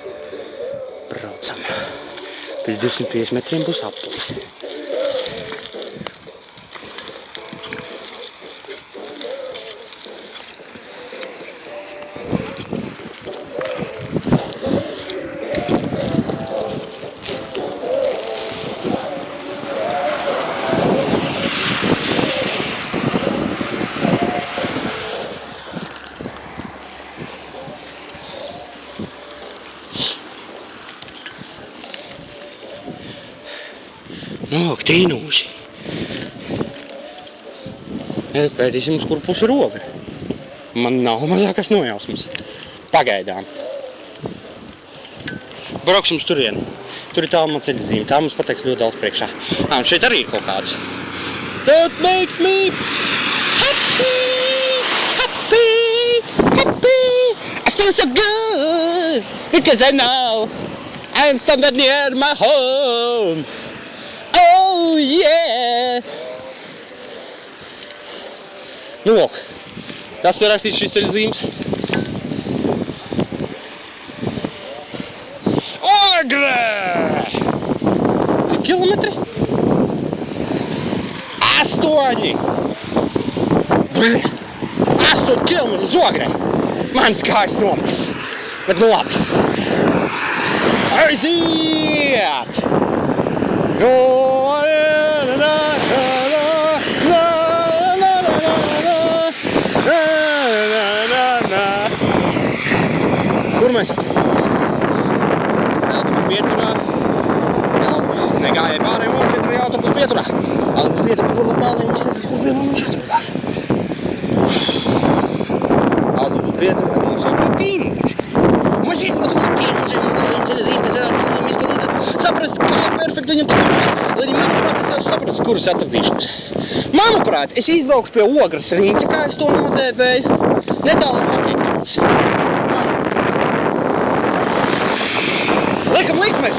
Braucam. Pēc 250 metriem būs aplis. Ak, tīnūši. Pētīsim, uz kur pusi ir Ogre. Man nav mazākās nojausmas. Pagaidām. Brauksim uz turieni. Tur ir tālumā ceļzīme. Tā mums pateiks ļoti daudz priekšā. Un šeit arī ir kaut kāds. That makes me happy, happy, happy. I feel so good because I know I'm somewhere near my home. Oh, yeah! Nu, lūk. Tas ir rakstīts šīs ceļzīmes. Ogre! Cik kilometri? 8! 8 kilometri uz Ogre! Mans kājas nomirs. Bet nu labi. Aiziet! Kur mēs atrodamies? Autobus pieturā. Negājai pārējiem mums ir autobus pieturā. Autobus pieturā, kur varbūt pārējiem izsēsas, kur pie mums atrodās. Autobus pieturā, mums jau bija tīnūši. Mums izbrauc uz tīnūšiem un ceļazīme, kas varētu palīdz palīdzēt saprast, kā perfekti viņam tur ir. Lai arī, manuprāt, es jau sapratu, kur es atradīšos. Manuprāt, es izbraukšu pie Ogras riņķa, kā es to nodēvēju, netālu no Akīkāles. Liekam likmes!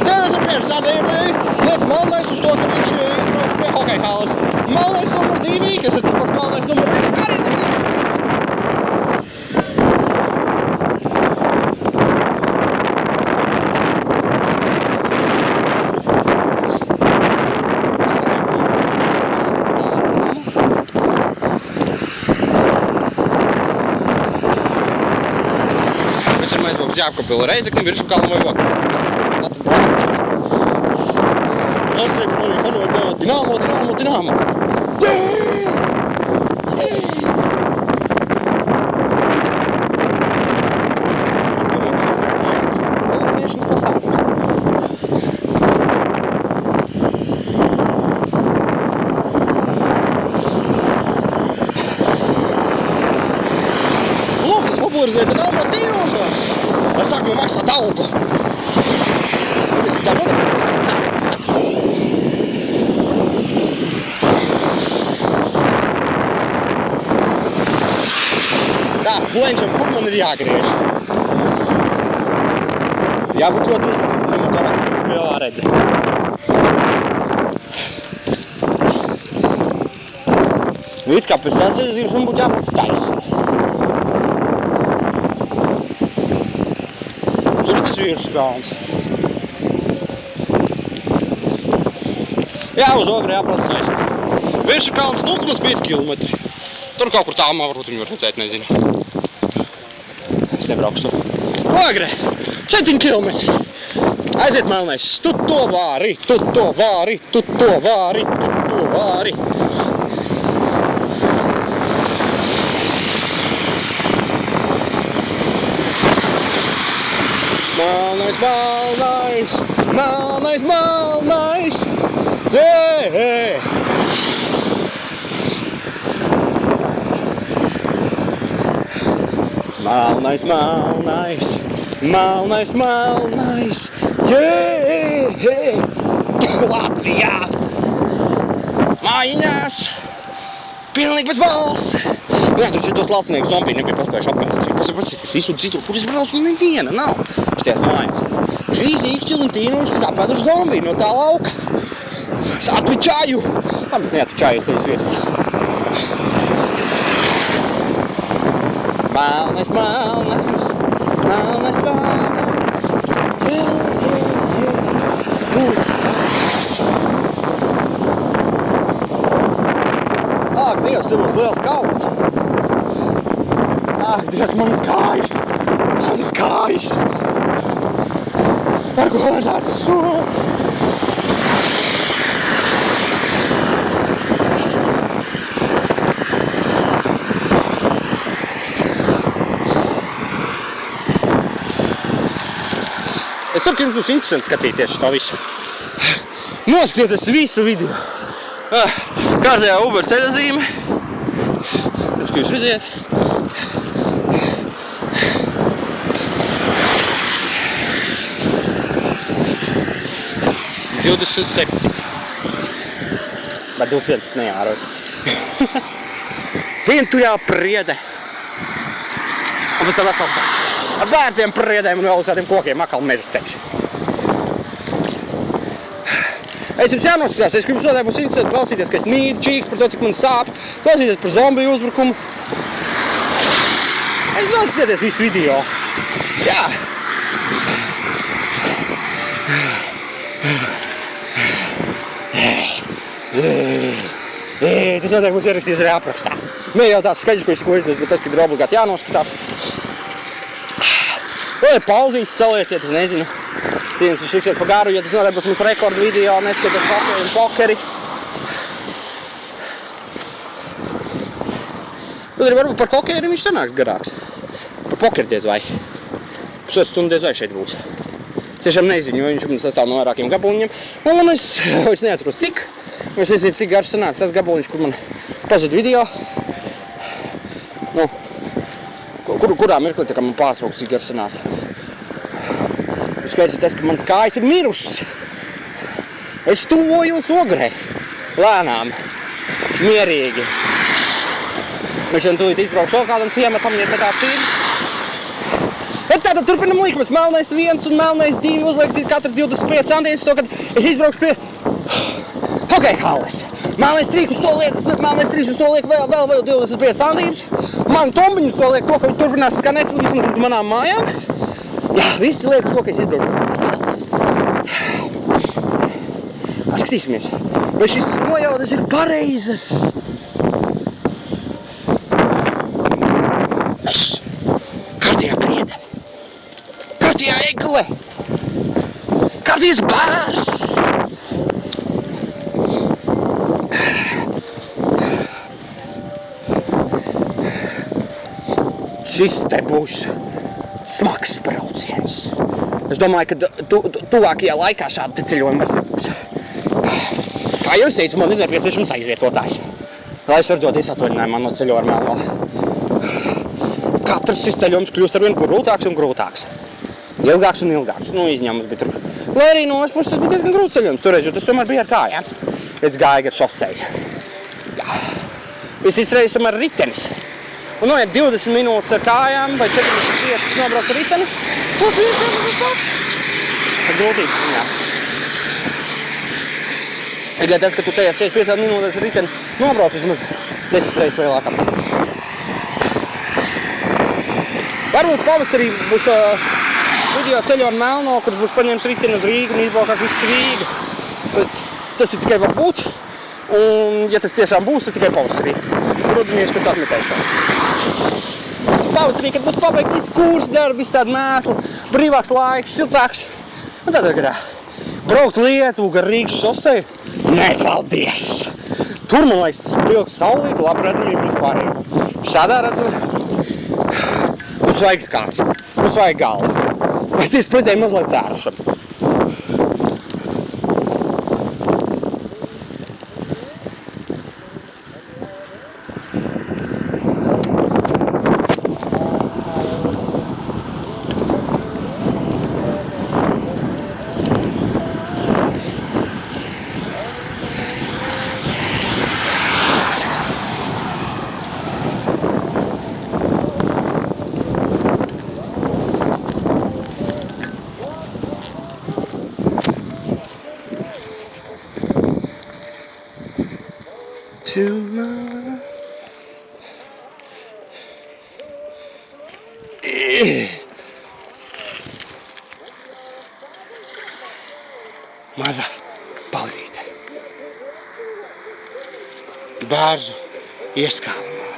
Tēdēs ir priekš sadēvēju, liek malnais uz to, ka viņš izbrauc pie Akīkāles. Malnais numur 2, kas ir tāpat malnais numur 1, arī liek likmes! būtu jāapkopilo Reizekni, Viršukalnu vai Ogri. Tātad brauc. Noslēp un fanoju bojot Dinamo. Popularizēt Dinamo tīrošos, lai sākumā maksāt algu. Tā nodarīt. Tā, Blenčam, kur man ir jāgriež? Jābūt ļoti uzmanību, ņemot vērā, kur jau redzi. It kā pēc sasadzības man būtu jābūt taisni. Tur ir tas Viršukalns. Jā, uz Ogri jābrauc taisni. Viršukalns 0,5 km. Tur kaut kur tālumā varbūt viņu var redzēt, nezinu. Es nebraukšu tur. Ogre! 7 km! Aiziet melnais! Tu to vari! Melnais! Jē! Melnais! Jē! Latvijā! Mājiņās! Pilnīgi pēc balss! Jā, tur šitos laucinieku zombiju nebija paspējuši apmēst. Es visur citur, kur es braucu, neviena nav. Šitās mājās. Šīs īkšķili un tīnoši ir apēduši zombiju no tā lauka. Es atvičāju. Labi, es neatvičāju, es eju viestā. Melnais. Ak, Dievs, tur būs liels kauns. Ak, Dievs, manas kājas. Ar ko tāds sots? Es saku, jums būs interesanti skatīties šo visu. Noskatieties visu video. Kārtējā Uber ceļazīme. Tāpēc, ka jūs redziet. Bet 200 nejārot. Vientuļā priede. Un pēc tam vesels ar bērstiem priedēm un vēl uz tādiem kokiem akal meža ceļš. Es jums jānoskatās, es jums šodien būs interesanti klausīties, ka es nīdu čīks par to, cik man sāp, klausīties par zombiju uzbrukumu. Es noskatieties visu video. Jā. Tas noteikti būs ierakstījis arī aprakstā. Ne jau tāds skaļš, ko es izdos, bet tas, kad ir obligāti jānoskatās. Vai pauzītes salieciet, es nezinu. Jums ir šiksiet pa garu, ja tas noteikti būs mums rekordu video, neskatot hokeju un pokeri. Tad arī varbūt par hokeju arī viņš sanāks garāks. Par pokeri diez vai. Pusotru stundu diez vai šeit būs. Es tiešām nezinu, jo viņš man sastāv no vairākiem gabaliņiem. Un es neatceros cik. Es nezinu, cik garš sanāca tas gabaliņš, kur man pazud video. Nu, kurā mirklī tā kā man pārtrauks, cik garš sanāca. Skaidrs ir tas, ka manas kājas ir mirušas. Es tuvojos Ogrei. Lēnām. Mierīgi. Mēs jau tūlīt izbraukšu vēl kādam ciematam, ja tā tāds ir. Bet tātad turpinam likumus. Melnais 1 un melnais 2 uzliekt katrs 25 centimetrus, to, kad es izbraukšu pie hokeja halles. Melnais 3 uz to liek vēl 25 centimetrus. Man tombiņus to liek to, ka viņi turpinās skanēt vismaz līdz manām mājām. Jā, visi liek uz to, ka es izbraukšu. Skatīsimies, vai šis nojaudas ir pareizas. Kārtējā priede. saule! Kāds bērs! Šis te būs smags brauciens. Es domāju, ka tuvākajā laikā šādi ceļojumi vairs nebūs. Kā jūs teicu, man ir nepieciešams aizvietotājs, lai es varu doties atvaļinājumā no ceļu ar Melno. Katrs šis ceļojums kļūst arvien grūtāks un grūtāks. Ilgāks un ilgāks. Izņēmums bija tur. Lai arī no otras puses tas bija diezgan grūts ceļojums toreiz, jo tas tomēr bija ar kājām. Es gāju gar šoseju. Jā. Visīs reizes ar ritenis. Un noiet 20 minūtes ar kājām vai 45 nobraukt ar riteni, plus mīnus tas pats. Ar grūtības ziņā. Ir tas, ka tu tajās 45 minūtes ar riteni nobrauc vismaz 10 reizes lielākā. Varbūt pavasarī būs video ceļu ar Melno, kurš būs paņēmis riteni uz Rīgu un izbraukās visu Rīgu. Bet tas ir tikai varbūt. Un, ja tas tiešām būs, tad tikai pavasarī. Rudinieši, kad atmetēšos. Pavasarī, kad būs pabeigt viss kurs darbi, viss tāda mēsla, brīvāks laiks, siltāks. Un tad braukt Lietuvu gar Rīgas šoseju? Nē, paldies! Tur, man liekas, spilgt saulīti, labi redzamība un vispārējo. Šādā redzamība. Mums vajag skāpes, mums vajag galvu. Vai tieši pretēji mazliet cērušam. Tomorrow. Maza pauzīte. Bērnu ieskālumā.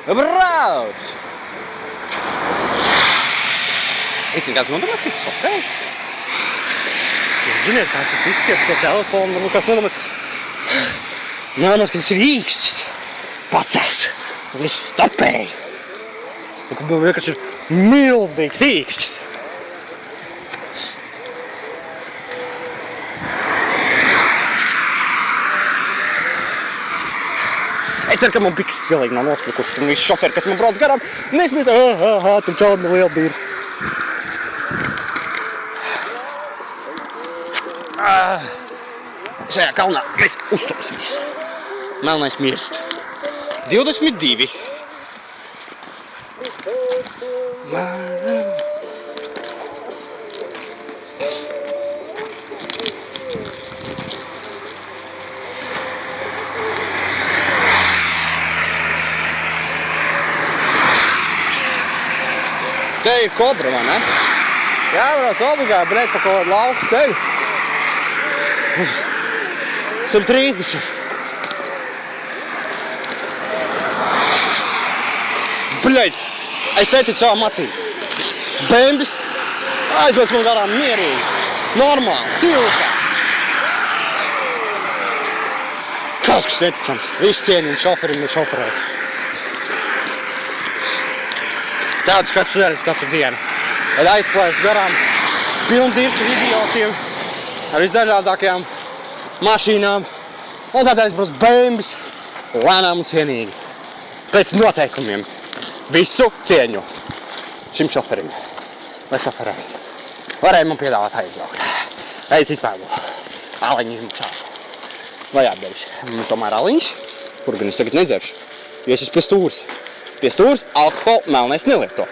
Brauc! Zini, kāds nodomās, ka es stopēju? Ziniet, kā es izskiepu to telefonu, varbūt kāds nodomās, ka tas ir īkšķis, pacels, un es stopēju. Un ka man vienkārši ir milzīgs īkšķis. Es ceru, ka man bikses galīgi nav nošlikušas, un visi šoferi, kas man brauc garām, nesmīt, tur čaudni liela bīrs. Šajā kalnā mēs uztopsimies. Melnais mirst. 22. Te ir kobra, vai ne? Jāvarās obligāti, bļēt, pa kaut kādu lauku ceļu. 130. Bļaļ, es neticu savām acīm. Bembis aizvēc man garām mierīgi, normāli, cilvēkā. Kaut kas neticams, visu cieņu un šoferim un šoferēju. Tādu skatu sēris katru dienu. Kad aizplēst garām pilndirs ar idiotiem, ar visdažādākajām mašīnām, un tad aizbrauc bembis, lēnām un cienīgi. Pēc noteikumiem. Visu cieņu šim šoferim. Vai šoferai. Varēja man piedāvāt aizbraukt. Es izpēdu. Āleņu izmaksāšu. Vai atdevis. Man tomēr āleņš, kur gan es tagad nedzeršu. Jo es esmu pie stūras. Pie stūras alkoholu melnais nelieto.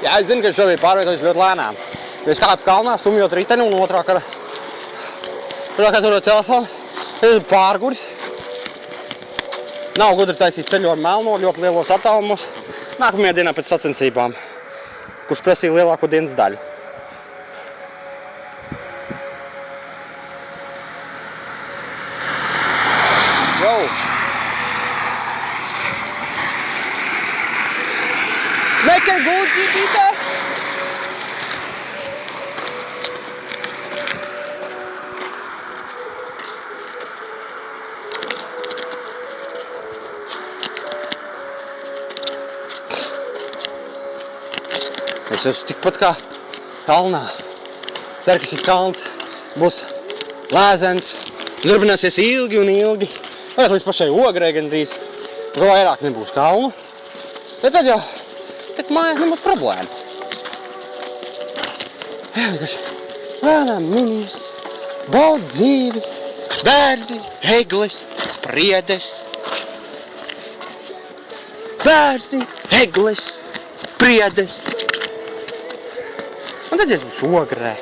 Jā, es zinu, ka es šobrīd pārvietojos ļoti lēnām. Es kāpu kalnā, stumjot riteni un otrā kā turot telefonu. Es esmu pārguris. Nav gudri taisīt ceļu ar Melno ļoti lielos attālumos. Nākamajā dienā pēc sacensībām kurš prasīja lielāko dienas daļu. Yo! Smekker gut, bitte! Es esmu tikpat kā kalnā. Ceru, ka šis kalns būs lēzens, turpināsies ilgi un ilgi. Varētu līdz pašai Ogrei gandrīz, ka vairāk nebūs kalnu. Bet tad jau, tad mājās nebūs problēma. Vienkārši lēnām minies, daudz dzīvi, bērzi, eglis, priedes. Bērzi, eglis, priedes. Un tad es būšu Ogrē.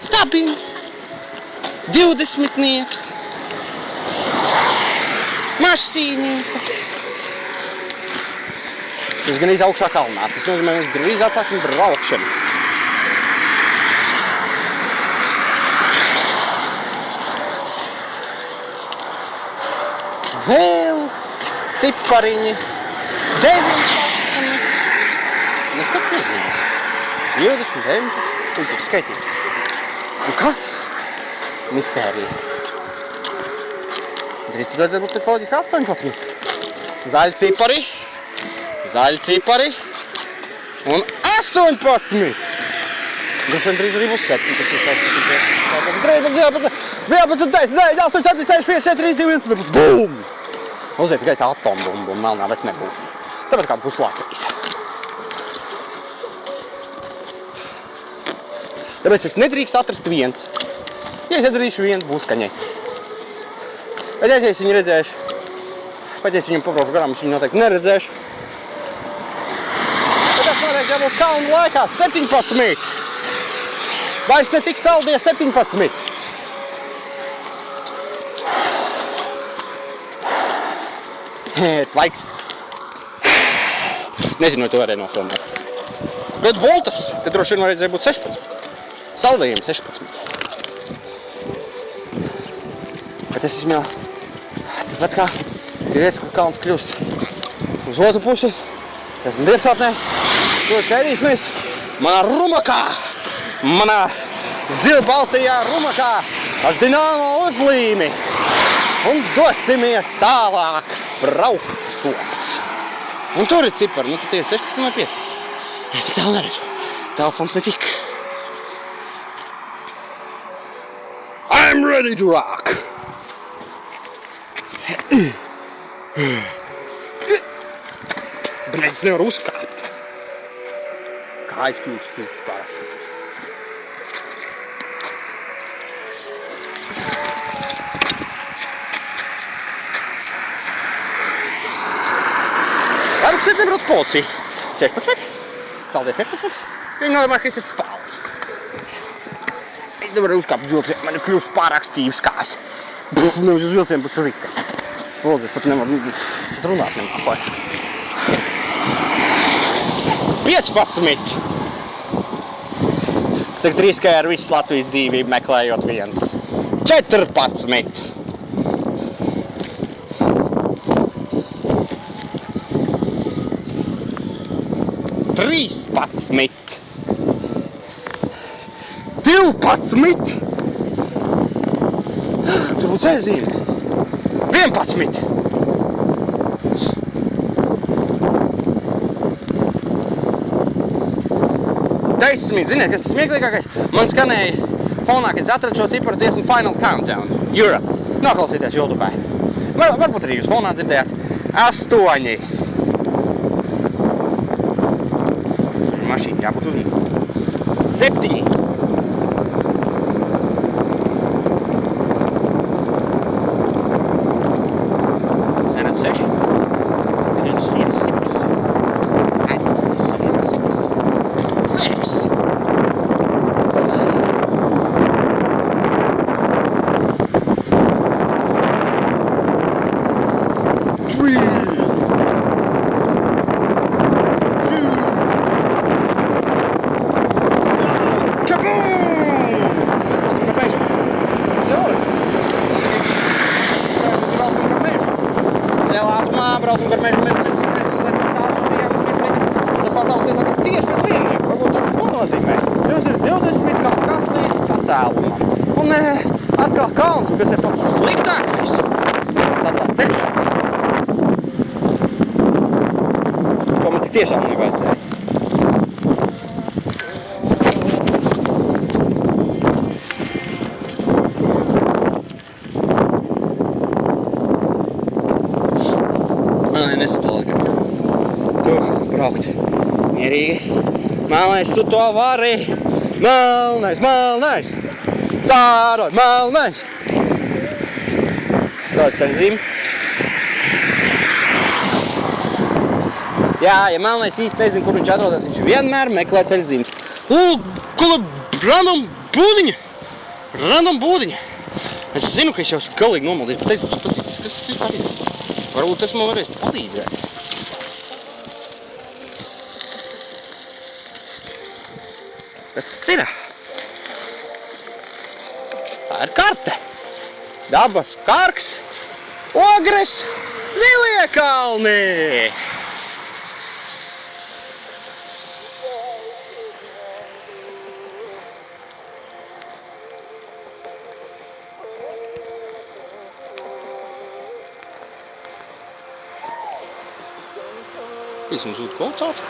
Stabils, 20-nieks, mašīnīte. Tas gan augšā kalnā. Tas nozīmē, mēs drīz atsāksim braukšanu. Vēl cipariņi, 19. Es pats nezinu. 20, 19, un tik skaitīšu. Un kas? Mistērija. Drīz tik vajadzētu būt pēc loģijas 18. Zaļi cipari un 18. Droši vien drīz arī būs 17, 16, 11, 18, 65, 4, 3, 2, 1, un būs BUM! Uzliec gaisā atombumbu un melnā vec nebūs. Tāpēc kā būs Latvijas. Tāpēc es nedrīkstu atrast viens. Ja es atradīšu viens, būs kaņets. Bet ja es viņu redzēšu, pat ja es viņu pabraušu garām, es viņu noteikti neredzēšu. Bet tas noteikti jau būs kalnu laikā 17. Vairs ne tik saldie 17. Tvaiks. Nezinu, vai to varēja nofilmēt. Bet boltas, te droši vien varēja būt 16. Saldējiem 16. Bet es esmu jau tikpat kā ir vietas, kur kalns kļūst uz otru pusi. Esmu viesotnē, to ķērīsimies manā rumakā, manā zilbaltajā rumakā ar Dinamo uzlīmi un dosimies tālāk braukšot. Un tur ir cipari, nu tad tie 16 vai 15. Es tik tālu neredzu, telefons netik. I'm ready to rock! Bļaļ, es nevaru uzkāpt. Kā es kļūšu pārāk stiprs. Varu šeit nebrauc policija. 16? Saldē 16? Viņi nodomā, ka es esmu tālu. Es nevaru uzkāpt vilcienu, man ir kļūst pārāk stīvs kājas. Nevis uz vilcienu, bet uz riteni. Lūdzu, es pat nevaru runāt nemāko. 15! Es tagad riskēju ar visu Latvijas dzīvību meklējot viens. 14! 13! 12! Tur būs ceļzīme. 11! 10! Ziniet, kas ir smieklīgākais? Man skanēja fonā, kad es atradu šo ciparu dziesmu Final Countdown, Europe. Noklausīties YouTubē. Varbūt arī jūs fonā dzirdējāt. 8! Mašīna jābūt uzmanība. 7! braucam gar mēs mazliet pēc ārmārījām, un tad pasaules izlākas tieši pēc viennieku. Varbūt tad ko nozīmē? Jums ir 20 kāds līdz tā cēlumam. Un atkal kalns, un kas ir pats sliktākais. Satlās ceļš. Ko man tik tiešām nevajadzēja. Nesatās, ka Tu braukt mierīgi. Melnais, tu to vari. Melnais, melnais. Cāroj, melnais. Dod ceļzīmi. Jā, ja melnais īsti nezinu, kur viņš atrodas, viņš vienmēr meklē ceļzīmes. Kula random būdiņa. Random būdiņa. Es zinu, ka es jau esmu galīgi nomaldījis, bet teicu, kas tas ir arī. Varbūt tas man varēs palīdzēt. Kas tas ir? Tā ir karte. Dabas karks, Ogres, Zilie kalni. Vismaz zūd kvalitāti.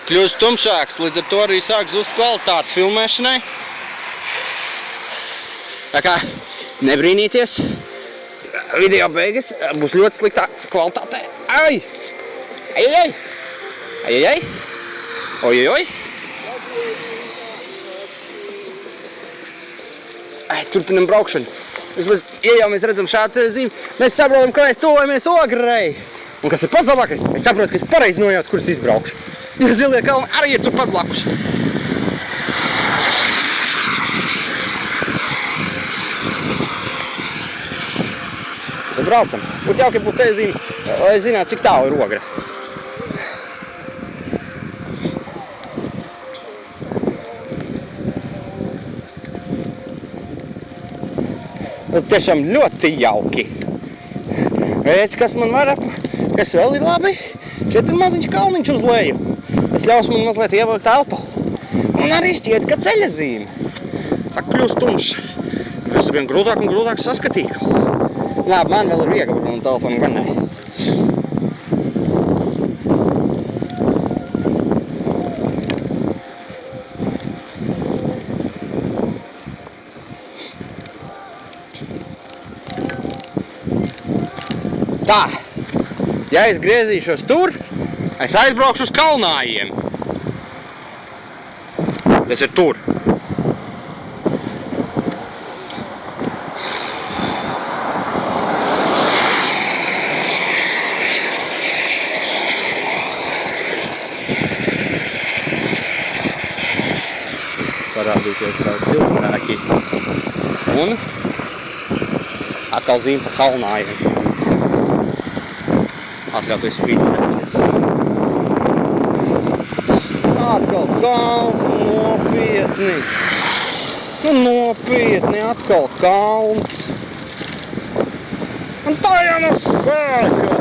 Kļūst tumšāks, līdz ar to arī sāk zust kvalitātes filmēšanai. Tā kā nebrīnīties, video beigas būs ļoti sliktā kvalitātē. Ai! Ai, ai, ai! Ai, ai, ai! Oi, oi, oi! Ai, turpinam braukšanu. Vismaz, ja mēs redzam šādu ceļzīmi, mēs saprotam, ka mēs tuvojamies Ogrei. Un kas ir pats labākais? Es saprotu, ka es pareizi nojautu, kuras izbraukšu. Jo Zilie kalni arī ir turpat blakus. Tad braucam. Būtu jauki būt ceļzīme, lai zinātu, cik tālu ir Ogre. Tiešām ļoti jauki. Redz, kas man var kas vēl ir labi? Šeit ir maziņš kalniņš uz leju. Tas ļaus man mazliet ievilkt elpu. Un arī šķiet, ka ceļazīme. Saka, kļūst tumšs. Es tur vien grūtāk un grūtāk saskatīt kaut ko. Labi, man vēl ir viegli, bet man telefonu gan ne. Tā, ja es griezīšos tur, es aizbraukšu uz Kalnājiem. Tas ir tur. Parādīties savu cilvēki. Un atkal zīme pa Kalnājiem. Atkal tu esi spīdis. Atkal kalns, nopietni. Nu nopietni, atkal kalns. Un tā jau nav spēka.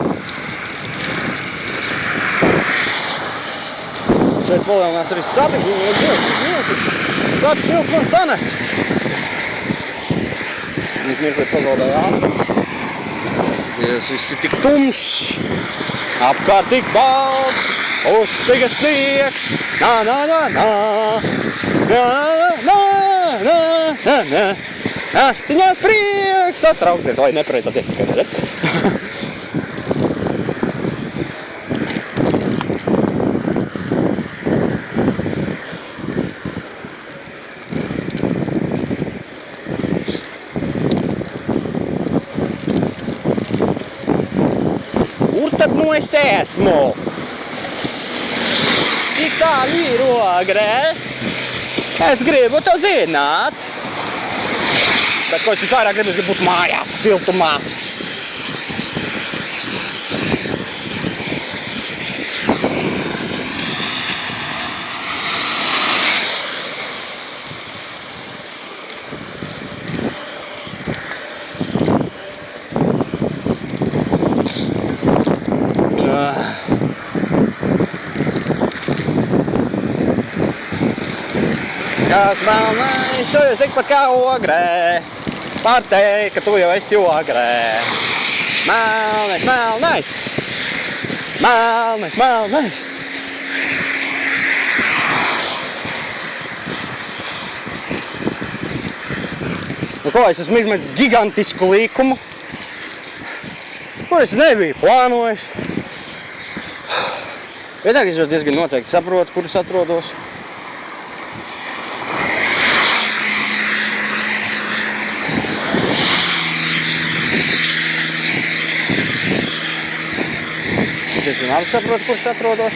Šeit palielinās arī satiksme, un satiksme man sanes. Viņš mirklīt pazaudēja ātrumu. Tas viss ir tik tumšs, apkārt tik balts, uzstiga sniegs, nā, nā, nā, nā, nā, nā, nā, nā, nā, nā, ciņās prieks, atrauksies, lai nepareizoties tikai redzēt. Tad nu es esmu. Cik tālu ir Ogre? Es gribu to zināt. Bet ko es visvairāk gribu, es gribu būt mājās, siltumā. Kas melnais, tu esi tikpat kā ogrē. Pārteikt, ka tu jau esi ogrē. Melnais, melnais. Melnais, melnais. Nu ko, es esmu izmetis gigantisku līkumu, kur es nebiju plānojis. Vienāk es jau diezgan noteikti saprotu, kur es atrodos. Es vienmēr saprotu, kur es atrodos.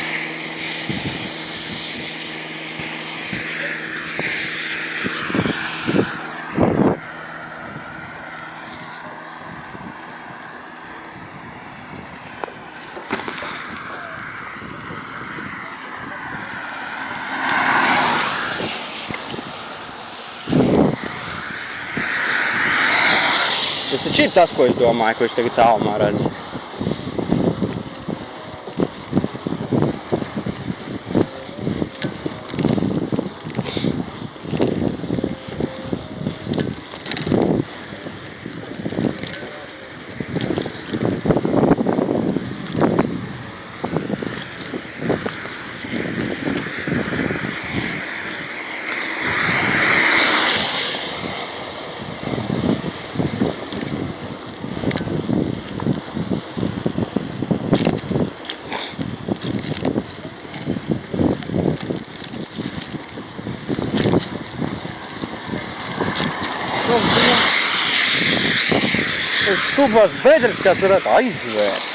Tas taču ir tas, ko es domāju, ko es tagad tālumā redzu. Tas stubās bedres kāds varētu aizvērt.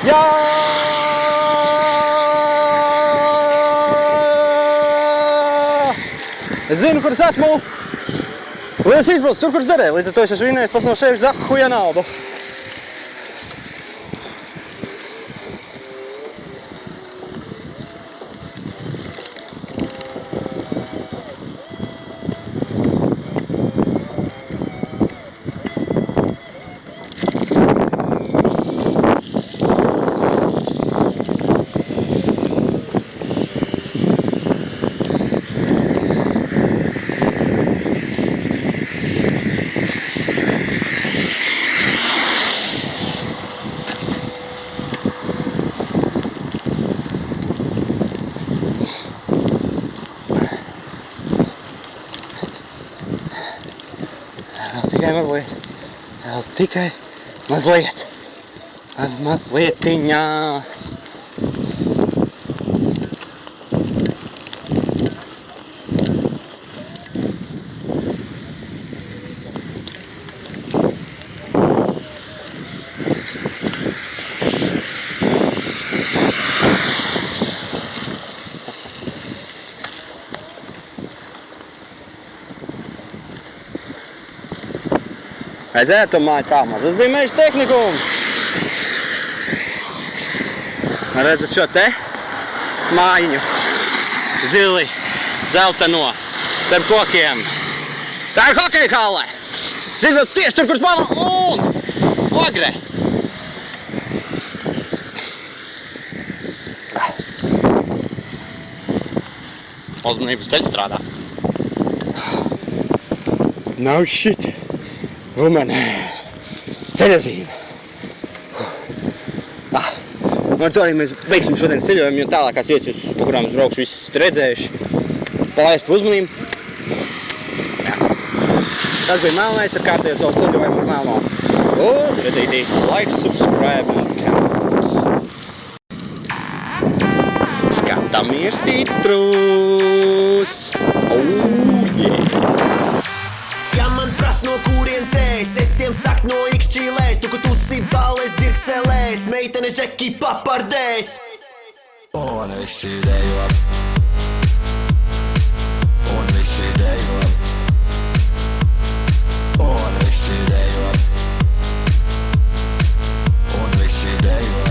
Jā! Es zinu, kur es esmu. Un es izbraucu tur, kur es derēju. Līdz ar to es esmu vinējis pats no sevis zaku huja naudu. Vēl tikai mazliet. Mazlietiņās. Redzēt, to māju tā maz. Tas bija meža tehnikums. Redzat šo te mājiņu. Zili, zelteno, starp kokiem. Tā ir hokeja hallē. Zinu, tieši tur, kur spēlē un Ogre. Uzmanības ceļš strādā. No shit. Woman, ceļazīme. Un ar to arī mēs beigsim šodienas ceļojumu, jo tālākās vietas, pa kurām es braukšu, viss esat redzējuši. Paldies par uzmanību. Tas bija Melnais ar kārtējo savu ceļojumu ar Melno. Uz redzītī, like, subscribe un comments. Skatāmies titrus! Oh yeah! No kurienes ēs, es tiem saku no ikšķīlēs. Tu, ka tu si balēs, dzirkstelēs, meitenes džeki papardēs. Un visi dejo. Un visi dejo. Un visi dejo. Un visi dejo.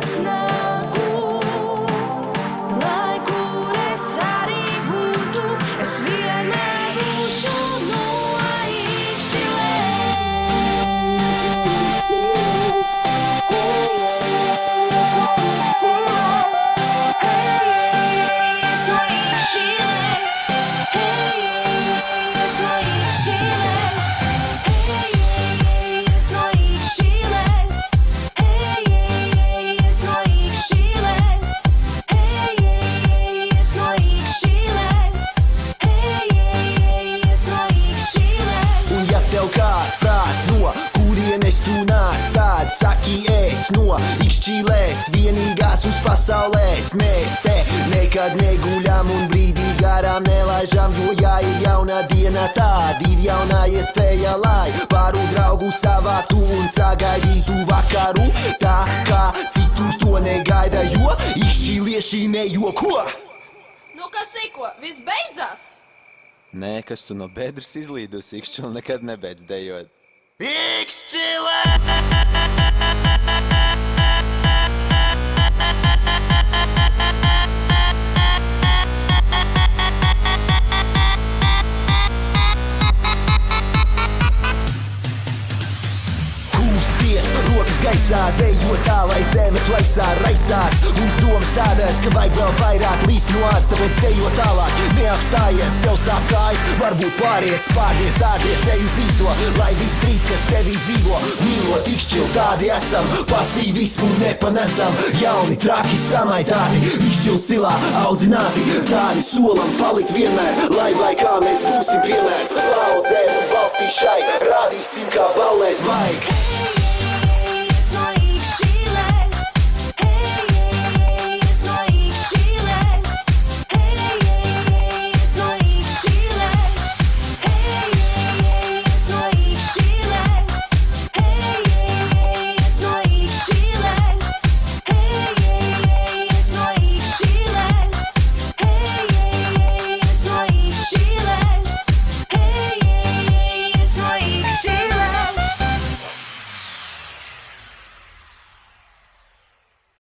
es nāku, lai kur es arī būtu, es vienmēr būšu no Saki es no Ikšķīlēs, vienīgās uz pasaulēs. Mēs te nekad neguļam un brīdī garām nelaižam, jo jā, ir jauna diena, tāda ir jaunā iespēja, lai paru draugu savāktu un sagaidītu vakaru, tā kā citur to negaida, jo ikšķīlieši nejoko. Nu, kas iko? Viss beidzās? Nē, kas tu no bedres izlīdusi, Ikšķila nekad nebeidz dejot. Ikšķīlē! Rokas gaisā, dejo tā, lai zeme plaisā raisās. Mums domas tādas, ka vajag vēl vairāk līst no āds, tāpēc dejo tālāk, neapstājies, tev sāp kājas, varbūt pāries, spārdies, ārdies, ej uz īso, lai viss trīc, kas tevī dzīvo. Mīlot Ikšķilu, tādi esam, pasīvismu nepanesam, jauni, traki, samaitāti, Ikšķilu stilā audzināti, tādi solam palikt vienmēr, lai kā mēs būsim piemērs. Laudzēm un valstī šai, rādīsim, kā ballēt vajag.